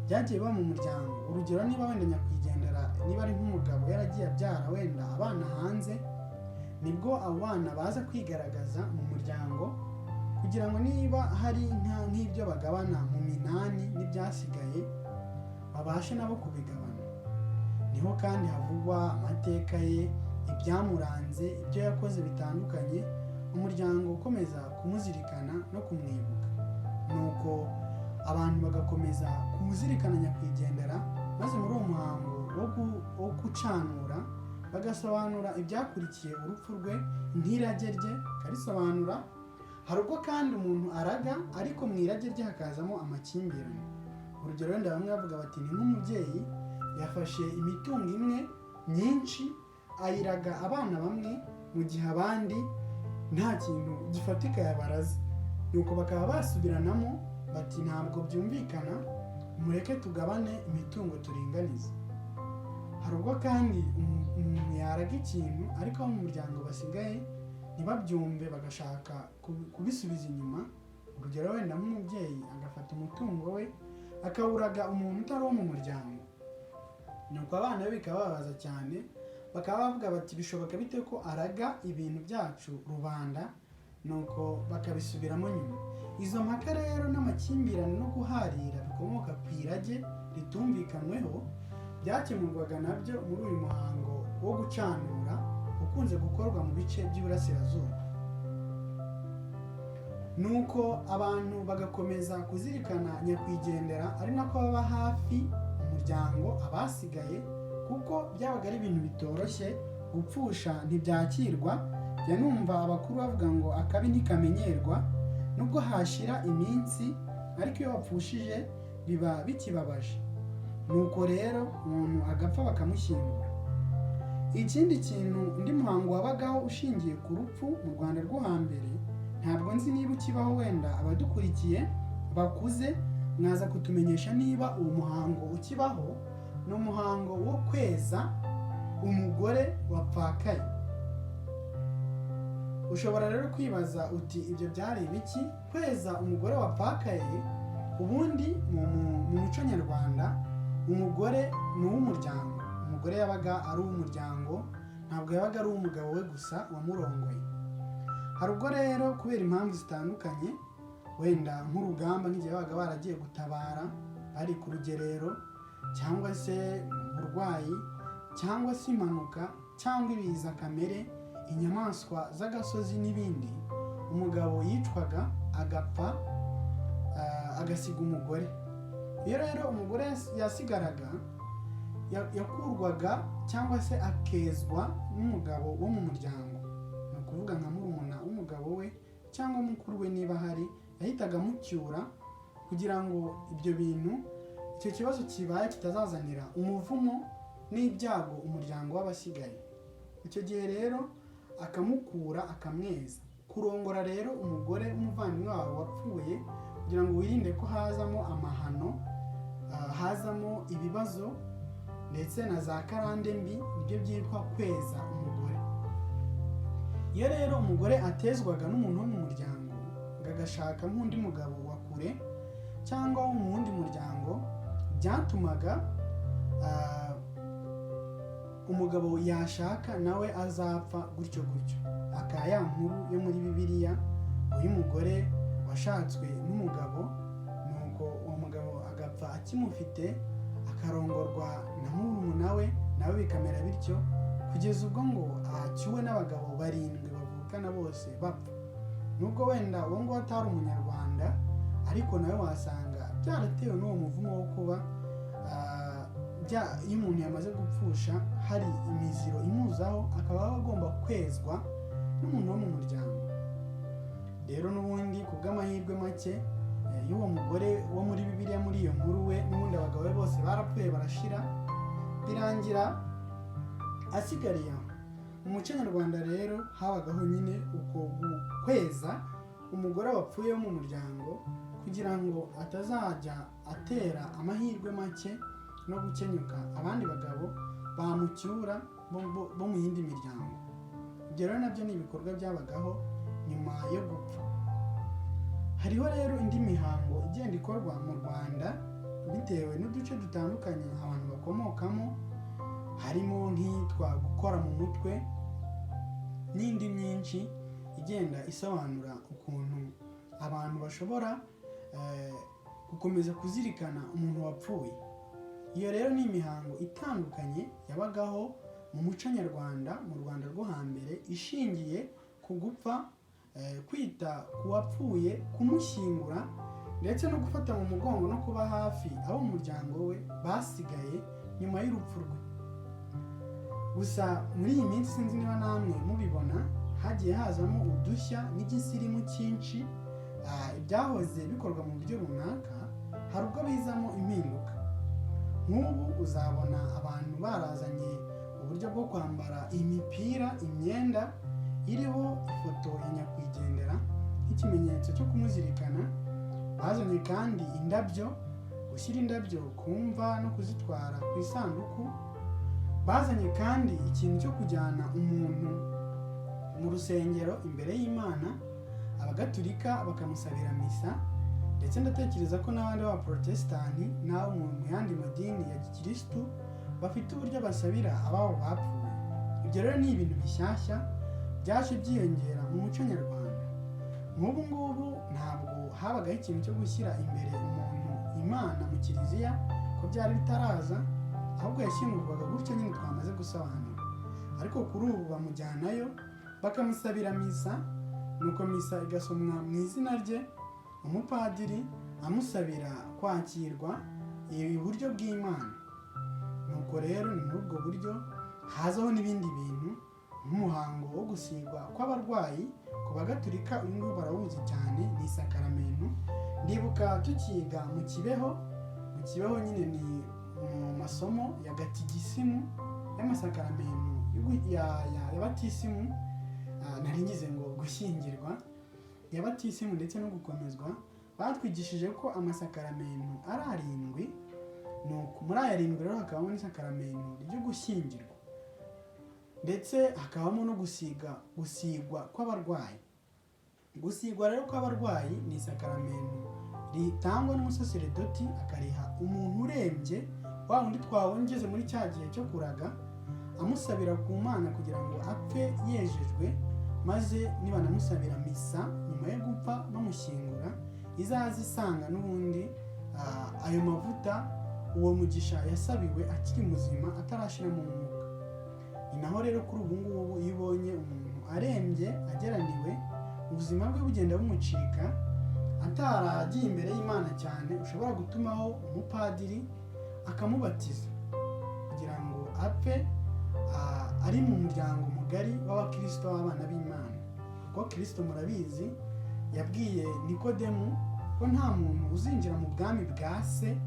byagiye biba mu muryango. Urugero, niba wenda nyakwigendera, niba ari nk'umugabo yaragiye abyara wenda abana hanze, nibwo abo bana baza kwigaragaza mu muryango, kugira ngo niba hari nk'ibyo bagabana mu minani n'ibyasigaye, babashe nabo kubigabana. Niho kandi havugwa amateka ye, ibyamuranze, ibyo yakoze bitandukanye, umuryango ukomeza kumuzirikana no kumwibuka. Nuko abantu bagakomeza kumuzirikana nyakwigendera, maze muri uwo muhango wo gucanura bagasobanura ibyakurikiye urupfu rwe, nk'irage rye karisobanura. Hari ubwo kandi umuntu araga, ariko mu irage rye hakazamo amakimbirane. Urugero, wenda bamwe bavuga bati ni nk'umubyeyi yafashe imitungo imwe myinshi ayiraga abana bamwe, mu gihe abandi nta kintu gifatika yabaraza. Nuko bakaba basubiranamo bati ntabwo byumvikana, mureke tugabane imitungo turinganize. Hari ubwo kandi umuntu yaraga ikintu, ariko abo mu muryango basigaye ntibabyumve, bagashaka kubisubiza inyuma. Urugero, wenda nk'umubyeyi agafata umutungo we akawuraga umuntu utari uwo mu muryango. Nuko abana be bikababaza cyane, bakaba bavuga bati bishoboka bite ko araga ibintu byacu rubanda, nuko bakabisubiramo nyuma. Izo mpaka rero n'amakimbirane no guharira bikomoka ku irage ritumvikanweho, byakemurwaga nabyo muri uyu muhango wo gucanura ukunze gukorwa mu bice by'Iburasirazuba. Nuko abantu bagakomeza kuzirikana nyakwigendera, ari nako baba hafi umuryango, abasigaye, kuko byabaga ari ibintu bitoroshye. Gupfusha ntibyakirwa, jya numva abakuru bavuga ngo akabi ntikamenyerwa. Nubwo hashira iminsi, ariko iyo wapfushije biba bikibabaje. Nuko rero umuntu agapfa bakamushyingura. Ikindi kintu, undi muhango wabagaho ushingiye ku rupfu mu Rwanda rwo hambere, ntabwo nzi niba ukibaho, wenda abadukurikiye bakuze mwaza kutumenyesha niba uwo muhango ukibaho. Ni umuhango wo kweza umugore wapfakaye. Ushobora rero kwibaza uti ibyo byari ibiki? Kweza umugore wapfakaye, ubundi mu muco nyarwanda umugore ni uw'umuryango. Umugore yabaga ari uw'umuryango, ntabwo yabaga ari uw'umugabo we gusa wamurongoye. Hari ubwo rero kubera impamvu zitandukanye, wenda nk'urugamba, nk'igihe babaga baragiye gutabara bari ku rugerero, cyangwa se uburwayi, cyangwa se impanuka, cyangwa ibiza kamere, inyamaswa z'agasozi n'ibindi, umugabo yicwaga agapfa, agasiga umugore. Iyo rero umugore yasigaraga, yakurwaga cyangwa se akezwa n'umugabo wo mu muryango. Ni ukuvuga nka murumuna w'umugabo we cyangwa mukuru we niba hari, yahitaga amucyura kugira ngo ibyo bintu, icyo kibazo kibaye kitazazanira umuvumo n'ibyago umuryango w'abasigaye. Icyo gihe rero akamukura, akamweza. Kurongora rero umugore w'umuvandimwe wawe wapfuye kugira ngo wirinde ko hazamo amahano, hazamo ibibazo ndetse na za karande mbi, nibyo byitwa kweza umugore. Iyo rero umugore atezwaga n'umuntu wo mu muryango, agashaka nk'undi mugabo wa kure cyangwa wo mu wundi muryango, byatumaga umugabo yashaka nawe azapfa gutyo gutyo. Aka ya nkuru yo muri Bibiliya, uyu mugore washatswe n'umugabo, nuko uwo mugabo agapfa akimufite, akarongorwa na murumuna we, nawe bikamera bityo kugeza ubwo ngo acyuwe n'abagabo 7 bavukana bose bapfa. Nubwo wenda uwo ngo atari umunyarwanda, ariko nawe wasanga byaratewe n'uwo muvumo wo kuba iyo umuntu yamaze gupfusha hari imiziro imuzaho, akaba agomba kwezwa n'umuntu wo mu muryango. Rero n'ubundi ku bw'amahirwe make y'uwo mugore wo muri Bibiliya, muri iyo nkuru we n'ubundi abagabo be bose barapfuye barashira, birangira asigariye aho. Mu muco nyarwanda rero habagaho nyine uko kweza umugore wapfuye wo mu muryango, kugira ngo atazajya atera amahirwe make no gukenyuka abandi bagabo bamucyura bo mu yindi miryango. Ibyo rero nabyo ni ibikorwa byabagaho nyuma yo gupfa. Hariho rero indi mihango igenda ikorwa mu Rwanda bitewe n'uduce dutandukanye abantu bakomokamo, harimo nk'iyitwa gukora mu mutwe n'indi myinshi igenda isobanura ukuntu abantu bashobora gukomeza kuzirikana umuntu wapfuye. Iyo rero ni imihango itandukanye yabagaho mu muco nyarwanda mu Rwanda rwo hambere, ishingiye ku gupfa, kwita ku wapfuye, kumushyingura, ndetse no gufata mu mugongo no kuba hafi abo mu muryango we basigaye nyuma y'urupfu rwe. Gusa muri iyi minsi sinzi niba namwe mubibona, hagiye hazamo udushya n'igisirimu cyinshi. Ibyahoze bikorwa mu buryo runaka hari ubwo bizamo impinduka. Nk'ubu uzabona abantu barazanye uburyo bwo kwambara imipira, imyenda iriho ifoto ya nyakwigendera nk'ikimenyetso cyo kumuzirikana. Bazanye kandi indabyo, gushyira indabyo ku mva no kuzitwara ku isanduku. Bazanye kandi ikintu cyo kujyana umuntu mu rusengero imbere y'Imana, abagatulika bakamusabira misa, ndetse ndatekereza ko n'abandi b'abaprotesitanti n'abo mu yandi madini ya gikirisitu bafite uburyo basabira ababo bapfuye. Ibyo rero ni ibintu bishyashya byaje byiyongera mu muco nyarwanda. Nk'ubu ngubu ntabwo habagaho ikintu cyo gushyira imbere umuntu Imana mu kiliziya, ko byari bitaraza, ahubwo yashyingurwaga gutyo nyine twamaze gusobanura. Ariko kuri ubu bamujyanayo bakamusabira misa, nuko misa igasomwa mu izina rye, umupadiri amusabira kwakirwa iburyo bw'Imana. Nuko rero ni muri ubwo buryo hazaho n'ibindi bintu, nk'umuhango wo gusigwa kw'abarwayi. Ku bagatulika uyu nguyu barawuzi cyane, ni isakaramentu. Ndibuka tukiga mu Kibeho nyine ni mu masomo ya gatigisimu y'amasakaramentu ya batisimu, nari ngize ngo gushyingirwa, ya batisimu ndetse no gukomezwa, batwigishije ko amasakaramentu ari arindwi. Nuko muri aya arindwi rero hakabamo n'isakaramentu ryo gushyingirwa, ndetse hakabamo no gusigwa kw'abarwayi. Gusigwa rero kw'abarwayi ni isakaramentu ritangwa n'umusaseredoti akariha umuntu urembye, wa wundi twabongeze muri cya gihe cyo kuraga, amusabira ku Mana kugira ngo apfe yejejwe, maze nibanamusabira misa nyuma yo gupfa bamushyingura izaza isanga n'ubundi ayo mavuta uwo mugisha yasabiwe akiri muzima atarashiramo umwuka. Ni naho rero kuri ubu ngubu iyo ubonye umuntu arembye ageraniwe, ubuzima bwe bugenda bumucika, ataragiye imbere y'Imana cyane, ushobora gutumaho umupadiri akamubatiza kugira ngo apfe ari mu muryango mugari w'abakristo b'abana b'Imana. Kuko Kristo murabizi yabwiye Nikodemu ko nta muntu uzinjira mu bwami bwa se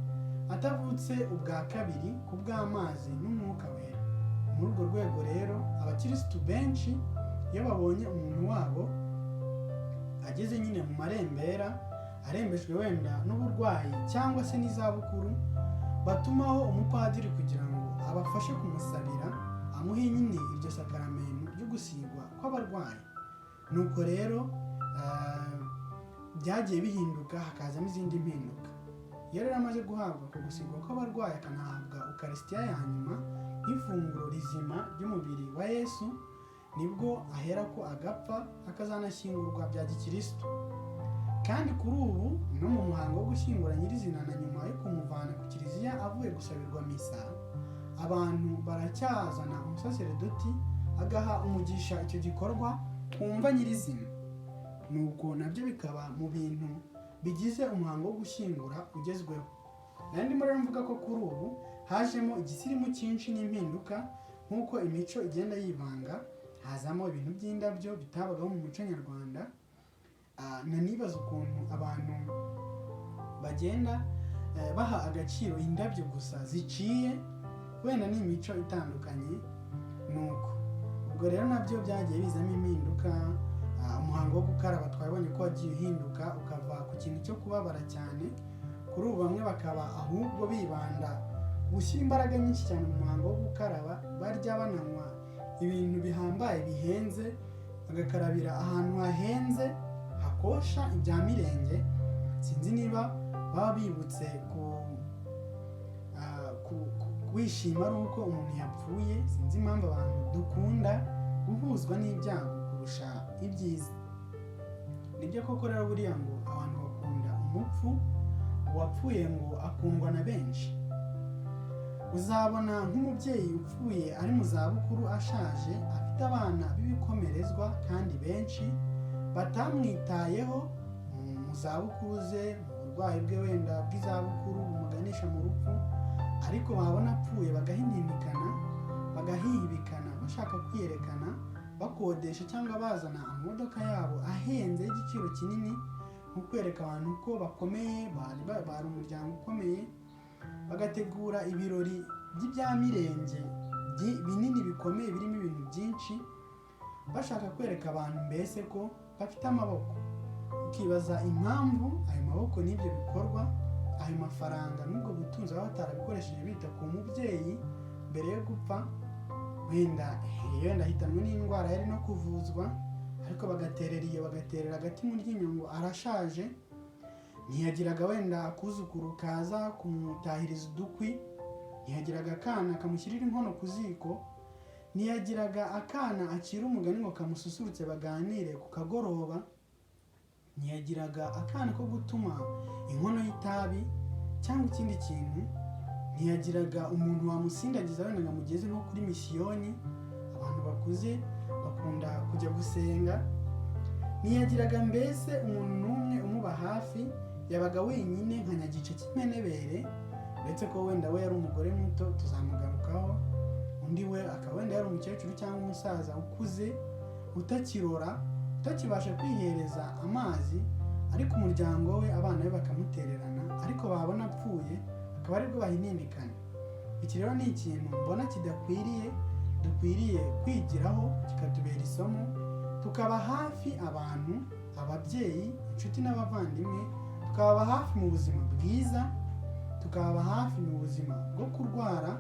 atavutse ubwa kabiri ku bw'amazi n'umwuka wera. Muri urwo rwego rero abakristo benshi iyo babonye umuntu wabo ageze nyine mu marembera, arembejwe wenda n'uburwayi cyangwa se n'izabukuru, batumaho umupadiri kugira ngo abafashe kumusabira, amuhe nyine iryo sakaramentu ryo gusigwa kw'abarwayi. Nuko rero byagiye bihinduka, hakazamo izindi mpinduka. Iyo rero amaze guhabwa ku gusigwa kw'abarwayi, akanahabwa ukarisitiya ya nyuma nk'ifunguro rizima ry'umubiri wa Yesu, nibwo ahera ko agapfa akazanashyingurwa bya gikristo. Kandi kuri ubu no mu muhango wo gushyingura nyirizina na nyuma yo kumuvana ku kiliziya avuye gusabirwa misa, abantu baracyazana umusaseredoti agaha umugisha icyo gikorwa kumva nyirizina. Nuko nabyo bikaba mu bintu bigize umuhango wo gushyingura ugezweho. Ndimo rero mvuga ko kuri ubu hajemo igisirimu cyinshi n'impinduka, nk'uko imico igenda yivanga, hazamo ibintu by'indabyo bitabagaho mu muco nyarwanda. Nanibaza ukuntu abantu bagenda baha agaciro indabyo gusa ziciye, wenda n'imico itandukanye. Nuko ubwo rero nabyo byagiye bizamo impinduka. Umuhango wo gukaraba twabonye ko wagiye uhinduka ukava ku kintu cyo kubabara cyane, kuri ubu bamwe bakaba ahubwo bibanda gushyira imbaraga nyinshi cyane mu muhango wo gukaraba, barya bananywa ibintu bihambaye bihenze, bagakarabira ahantu hahenze hakosha ibya mirenge. Sinzi niba baba bibutse wishima ari uko umuntu yapfuye. Sinzi impamvu abantu dukunda guhuzwa n'ibyago kurusha ibyiza. Nibyo koko rero buriya ngo abantu bakunda umupfu, uwapfuye ngo akundwa na benshi. Uzabona nk'umubyeyi upfuye ari mu zabukuru ashaje, afite abana b'ibikomerezwa kandi benshi batamwitayeho mu zabukuru ze, mu burwayi bwe wenda bw'izabukuru bumuganisha mu rupfu, ariko babona apfuye bagahininikana, bagahihibikana, bashaka kwiyerekana, bakodesha cyangwa bazana amamodoka yabo ahenze y'igiciro kinini, nko kwereka abantu ko bakomeye, bari umuryango ukomeye, bagategura ibirori by'ibyamirenge binini bikomeye birimo ibintu byinshi, bashaka kwereka abantu mbese ko bafite amaboko. Ukibaza impamvu ayo maboko n'ibyo bikorwa, ayo mafaranga n'ubwo butunzi baba batarabikoresheje bita ku mubyeyi mbere yo gupfa, wenda ahitanwe n'indwara yari no kuvuzwa, ariko bagaterera agati mu ryinyo ngo arashaje, ntiyagiraga wenda akuzukuru kaza kumutahiriza udukwi, ntiyagiraga akana kamushyirira inkono ku ziko, ntiyagiraga akana acira umugani ngo kamususurutse baganire ku kagoroba, ntiyagiraga akana ko gutuma inkono y'itabi cyangwa ikindi kintu, ntiyagiraga umuntu wamusindagiza wenda ngo amugeze nko kuri misiyoni. Abantu bakuze bakunda kujya gusenga. Ntiyagiraga mbese umuntu n'umwe umuba hafi, yabaga wenyine nka nyagice cy'impenebere, ndetse ko wenda we yari umugore muto, tuzamugarukaho. Undi we akaba wenda yari umukecuru cyangwa umusaza ukuze, utakirora, utakibasha kwihereza amazi, ariko umuryango we abana be bakamutererana, ariko babona apfuye akaba aribwo bahininikana. Iki rero ni ikintu mbona kidakwiriye, dukwiriye kwigiraho kikatubera isomo, tukaba hafi abantu, ababyeyi, inshuti n'abavandimwe, tukaba hafi mu buzima bwiza, tukaba hafi mu buzima bwo kurwara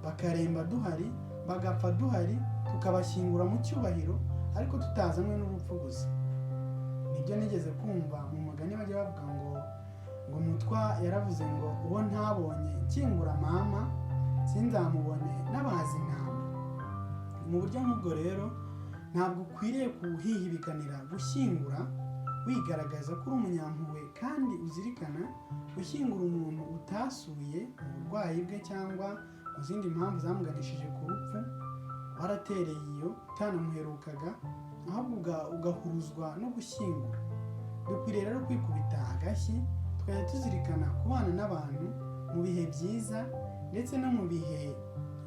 bakaremba duhari, bagapfa duhari, tukabashyingura mu cyubahiro ariko tutazanywe n'urupfu gusa. Nibyo nigeze kumva mu mugani bajya bavuga ngo Mutwa yaravuze ngo uwo ntabonye kingura mama sinzamubone n'abazi intama. Mu buryo nk'ubwo rero ntabwo ukwiriye kuhihibikanira gushyingura wigaragaza ko uri umunyampuhwe kandi uzirikana gushyingura umuntu utasuye mu burwayi bwe cyangwa mu zindi mpamvu zamuganishije ku rupfu, waratereye iyo utanamuherukaga, ahubwo ugahuruzwa no gushyingura. Dukwiriye rero kwikubita agashyi tukajya tuzirikana kubana n'abantu mu bihe byiza ndetse no mu bihe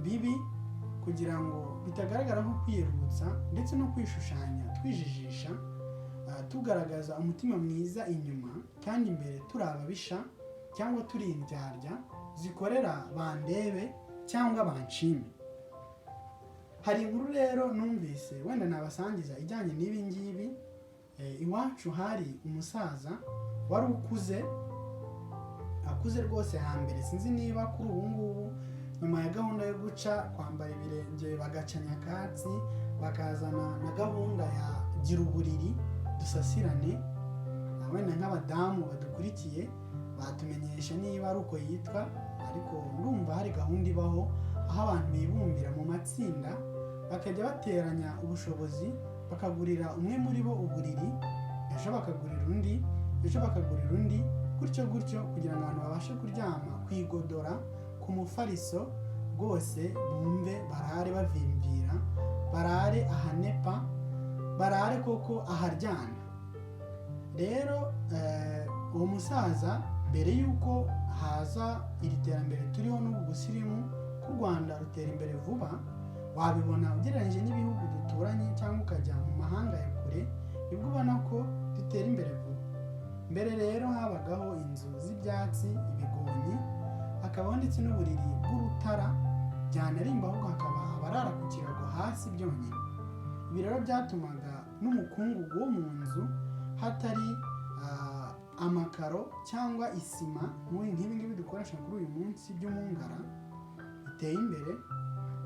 bibi, kugira ngo bitagaragara nko kwiyerurutsa ndetse no kwishushanya twijijisha, tugaragaza umutima mwiza inyuma kandi imbere turi ababisha cyangwa turi indyarya zikorera bandebe cyangwa banshime. Hari inkuru rero numvise wenda nabasangiza ijyanye n'ibi ngibi. Iwacu hari umusaza wari akuze rwose hambere, sinzi niba kuri ubu ngubu nyuma ya gahunda yo guca kwambara ibirenge bagaca nyakatsi bakazana na gahunda ya gira uburiri dusasirane, wenda nk'abadamu badukurikiye batumenyesha niba ari uko yitwa, ariko ndumva hari gahunda ibaho aho abantu bibumbira mu matsinda bakajya bateranya ubushobozi bakagurira umwe muri bo uburiri, ejo bakagurira undi, ejo bakagurira undi, gutyo gutyo kugira ngo abantu babashe kuryama kwigodora ku mufariso rwose, bumve barare bavimvira, barare ahanepa, barare koko aharyana. Rero uwo musaza mbere y'uko haza iri terambere turiho n'ubu busirimu ko u Rwanda rutera imbere vuba, wabibona ugereranyije n'ibihugu duturanye cyangwa ukajya mu mahanga ya kure, nibwo ubona ko dutera imbere vuba. Mbere rero habagaho inzu z'ibyatsi, ibigonyi, hakabaho ndetse n'uburiri bw'urutara, byanarimba ahubwo hakaba abarara ku kirago hasi byonyine. Ibi rero byatumaga n'umukungugu wo mu nzu hatari amakaro cyangwa isima nk'ibi ngibi dukoresha kuri uyu munsi byo mu ngara biteye imbere,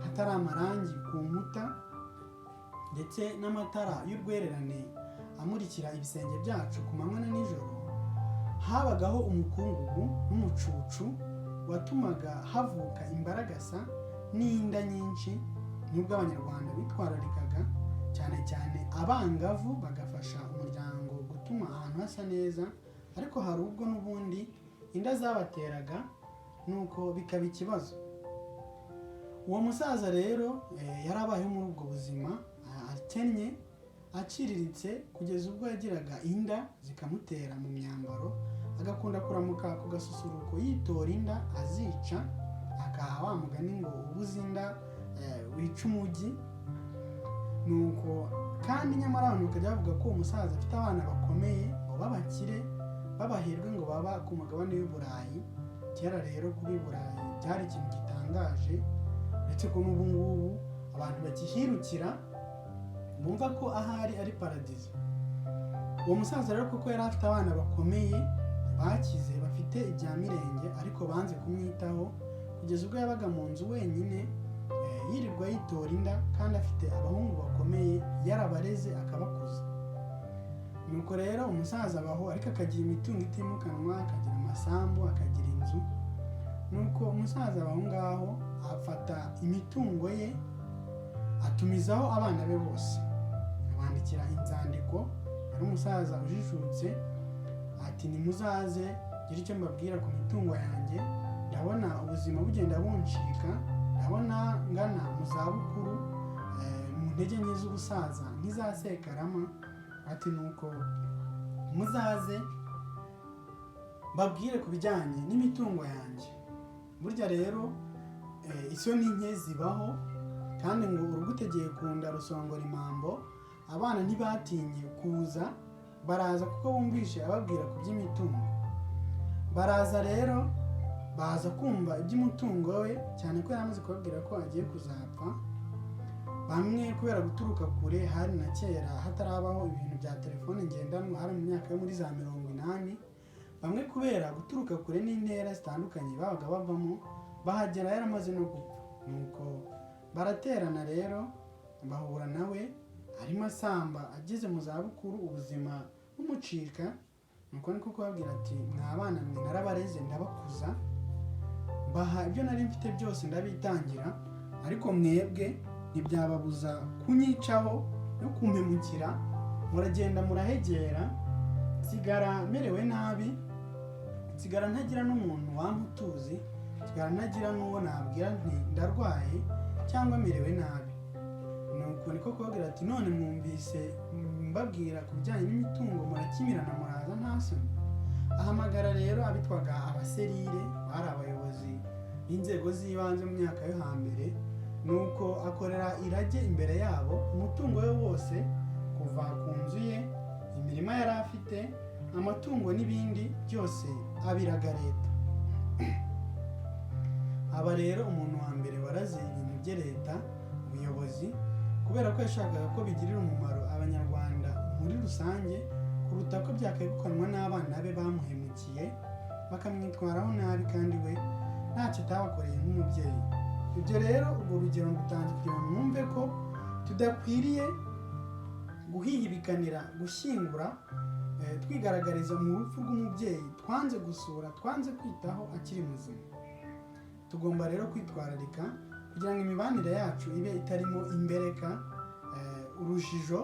hatari amarangi ku nkuta ndetse n'amatara y'urwererane amurikira ibisenge byacu ku manywa na nijoro. Habagaho umukungugu n'umucucu watumaga havuka imbaragasa n'inda nyinshi, nubwo abanyarwanda bitwararikaga cyane cyane abangavu bagafasha umuryango gutuma ahantu hasa neza, ariko hari ubwo n'ubundi inda zabateraga nuko bikaba ikibazo. Uwo musaza rero yarabayeho muri ubwo buzima akennye, aciriritse, kugeza ubwo yagiraga inda zikamutera mu myambaro, agakunda kuramuka ku gasusuruko yitora inda azica, akaha wa mugani ngo ubuze inda wica umujyi. Nuko kandi nyamara abantu bakajya bavuga ko uwo musaza afite abana bakomeye b'abakire b'abaherwe ngo baba ku mugabane w'i Burayi. Kera rero kuba i Burayi byari ikintu gitangaje, ndetse ko n'ubu ngubu abantu bakihirukira bumva ko ahari ari paradizo. Uwo musaza rero kuko yari afite abana bakomeye bakize bafite ibya mirenge, ariko banze kumwitaho kugeza ubwo yabaga mu nzu wenyine, yirirwa yitora inda kandi afite abahungu bakomeye yarabareze akabakuza. Nuko rero umusaza abaho, ariko akagira imitungo itimukanwa, akagira amasambu, akagira inzu. Nuko umusaza abaho ngaho afata imitungo ye atumizaho abana be bose, abandikira inzandiko. Yari umusaza ujijutse, ati nimuzaze gira icyo mbabwira ku mitungo yanjye, ndabona ubuzima bugenda buncika, ndabona ngana mu zabukuru, mu ntege nke z'ubusaza nk'izasekarama. Ati nuko muzaze mbabwire ku bijyanye n'imitungo yanjye. Burya rero isoni nke zibaho, kandi ngo urugutegeye ku nda rusongora impambo. Abana ntibatinye kuza, baraza kuko bumvishe ababwira ku by'imitungo. Baraza rero baza kumva iby'umutungo we, cyane ko yaramaze kubabwira ko agiye kuzapfa. bamwe kubera guturuka kure, hari na kera hatarabaho ibintu bya telefone ngendanwa, hari mu myaka yo muri za 80, bamwe kubera guturuka kure n'intera zitandukanye babaga bavamo, bahagera yaramaze no gupfa. Nuko baraterana rero bahura nawe arimo asamba, ageze mu zabukuru ubuzima bumucika. Nuko niko kubabwira ati mwabana mwe narabareze ndabakuza, baha ibyo nari mfite byose ndabitangira, ariko mwebwe ntibyababuza kunyicaho no kumpemukira, muragenda murahegera, nsigara merewe nabi, nsigara ntagira n'umuntu wamputuzi, nsigara ntagira n'uwo nabwira nti ndarwaye cyangwa merewe nabi. Nuko niko kubabwira ati none mwumvise mbabwira ku bijyanye n'imitungo murakimirana muraza nta soni. Ahamagara rero abitwaga abaserire, bari abayobozi b'inzego z'ibanze mu myaka yo hambere. Nuko akorera irage imbere yabo, umutungo we wose kuva ku nzu ye, imirima yari afite, amatungo n'ibindi byose abiraga leta. Aba rero umuntu wa mbere waraze ibintu bye leta, ubuyobozi, kubera ko yashakaga ko bigirira umumaro abanyarwanda muri rusange kuruta ko byakwegukanwa n'abana be bamuhemukiye bakamwitwaraho nabi kandi we ntacyo atabakoreye nk'umubyeyi. Ibyo rero urwo rugero ngutanze kugira ngo mwumve ko tudakwiriye guhihibikanira gushyingura twigaragariza mu rupfu rw'umubyeyi twanze gusura, twanze kwitaho akiri muzima. Tugomba rero kwitwararika kugira ngo imibanire yacu ibe itarimo imbereka, urujijo,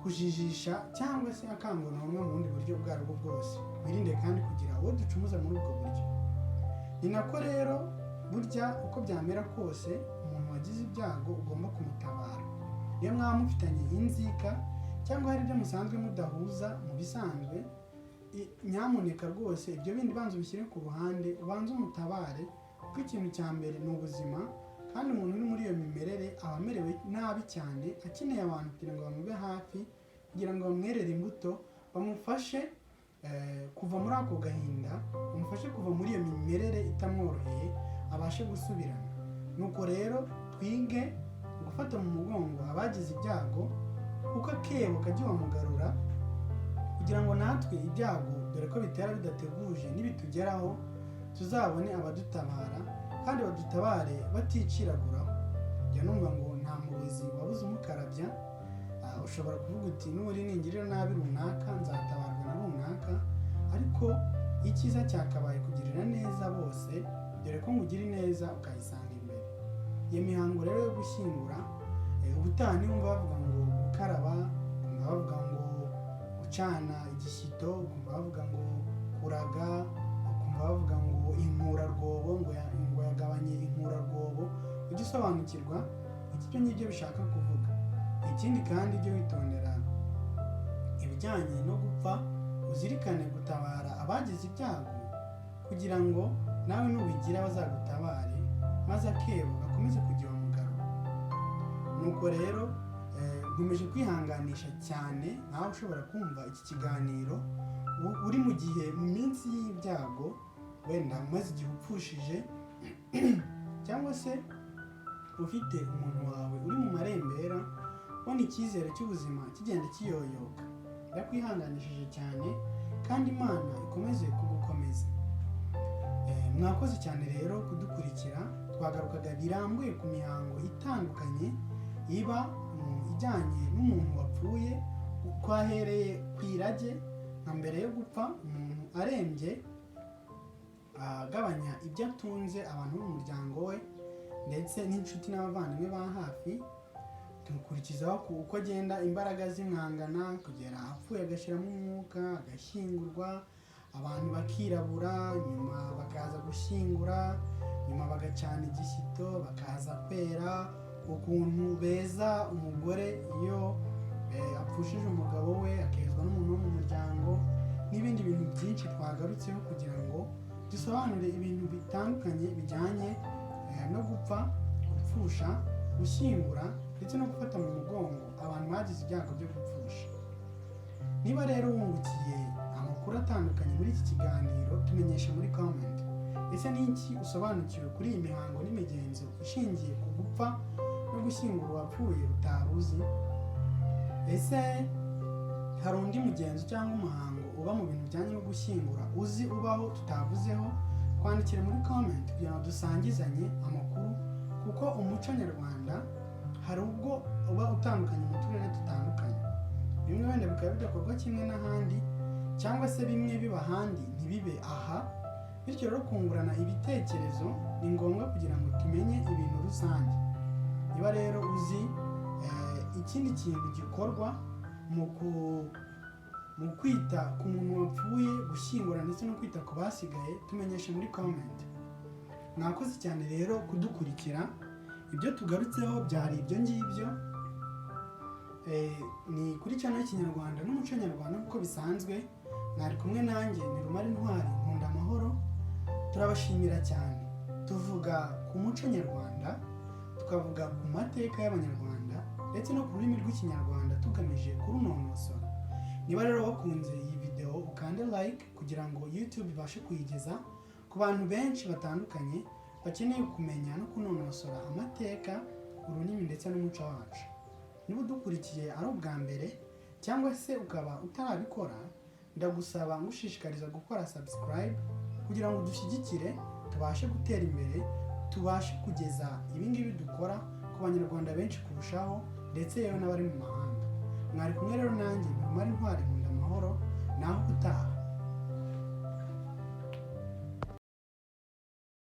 kujijisha cyangwa se akangononwa mu bundi buryo ubwo aribwo bwose. Twirinde kandi kugira uwo ducumuza muri ubwo buryo. Ni nako rero burya uko byamera kose umuntu wagize ibyago ugomba kumutabara. Iyo mwaba mufitanye inzika cyangwa hari ibyo musanzwe mudahuza mu bisanzwe, nyamuneka rwose ibyo bindi banza ubishyire ku ruhande, ubanze umutabare, kuko ikintu cya mbere ni ubuzima, kandi umuntu uri muri iyo mimerere aba amerewe nabi cyane, akeneye abantu kugira ngo bamube hafi, kugira ngo bamwerere imbuto, bamufashe kuva muri ako gahinda, bamufashe kuva muri iyo mimerere itamworoheye, abashe gusubirana. Nuko rero twige gufata mu mugongo abagize ibyago, kuko akebo kajya bamugarura, kugira ngo natwe ibyago dore ko bitera bidateguje nibitugeraho tuzabone abadutabara, kandi badutabare baticiraguraho. Njya numva ngo nta murozi wabuze umukarabya. Ushobora kuvuga uti n'uri ningirira nabi runaka nzatabarwa na runaka, ariko icyiza cyakabaye kugirira neza bose, dore ko ngugira neza ukayisanga imbere. Iyo mihango rero yo gushyingura, ubutaha niwumva bavuga ngo gukaraba, ukumva bavuga ngo gucana igishyito, ukumva bavuga ngo kuraga, ukumva bavuga ngo inkurarwobo, ngo yagabanye inkurarwobo, ujye usobanukirwa ibyo ngibyo bishaka kuvuga. Ikindi kandi ujye witondera ibijyanye no gupfa, uzirikane gutabara abagize ibyago, kugira ngo nawe nubigira bazagutabare, maze akebo gakomeze kugira umugaro. Nuko rero nkomeje kwihanganisha cyane nawe ushobora kumva iki kiganiro uri mu gihe mu minsi y'ibyago, wenda umaze igihe upfushije cyangwa se ufite umuntu wawe uri mu marembera, ubona icyizere cy'ubuzima kigenda kiyoyoka. Ndakwihanganishije cyane, kandi Imana ikomeze kugukomeza. Mwakoze cyane rero kudukurikira. Twagarukaga birambuye ku mihango itandukanye iba ijyanye n'umuntu wapfuye. Twahereye ku irage, nka mbere yo gupfa umuntu arembye agabanya ibyo atunze abantu mu muryango we ndetse n'inshuti n'abavandimwe ba hafi. Tukurikizaho uko agenda imbaraga zimwangana kugera apfuye agashyiramo umwuka, agashyingurwa, abantu bakirabura, nyuma bakaza gushyingura, nyuma bagacana igishyito, bakaza kwera, ukuntu beza umugore iyo apfushije umugabo we, akezwa n'umuntu wo mu muryango, n'ibindi bintu byinshi twagarutseho kugira ngo dusobanure ibintu bitandukanye bijyanye no gupfa, gupfusha, gushyingura ndetse no gufata mu mugongo abantu bagize ibyago byo gupfusha. Niba rero wungukiye amakuru atandukanye muri iki kiganiro, tumenyeshe muri comment. Ese ni iki usobanukiwe kuri iyi mihango n'imigenzo ishingiye ku gupfa no gushyingura uwapfuye utari uzi? Ese hari undi mugenzo cyangwa umuhango uba mu bintu bijyanye no gushyingura uzi ubaho tutavuzeho? Twandikire muri comment kugira ngo dusangizanye amakuru, kuko umuco nyarwanda hari ubwo uba utandukanye mu turere dutandukanye, bimwe wenda bikaba bidakorwa kimwe n'ahandi, cyangwa se bimwe biba ahandi ntibibe aha. Bityo rero kungurana ibitekerezo ni ngombwa kugira ngo tumenye ibintu rusange. Niba rero uzi ikindi kintu gikorwa mu kwita ku muntu wapfuye, gushyingura ndetse no kwita ku basigaye, tumenyeshe muri comment. Mwakoze cyane rero kudukurikira. Ibyo tugarutseho byari ibyo ngibyo, ni kuri channel y'Ikinyarwanda n'umuco nyarwanda nk'uko bisanzwe. Mwari kumwe nanjye ni Rumari Ntwari nkunda amahoro. Turabashimira cyane. Tuvuga ku muco nyarwanda, tukavuga ku mateka y'abanyarwanda ndetse no ku rurimi rw'Ikinyarwanda tugamije kurunonosora. Niba rero wakunze iyi video ukande like kugira ngo YouTube ibashe kuyigeza ku bantu benshi batandukanye bakeneye kumenya no kunonosora amateka, ururimi ndetse n'umuco wacu. Niba udukurikiye ari ubwa mbere cyangwa se ukaba utarabikora, ndagusaba ngushishikariza gukora subscribe kugira ngo dushyigikire, tubashe gutera imbere, tubashe kugeza ibingibi dukora ku banyarwanda benshi kurushaho, ndetse yewe n'abari mu mahanga. Mwari kumwe rero nanjye Rumari Ntwari nkunda amahoro, naho utaha.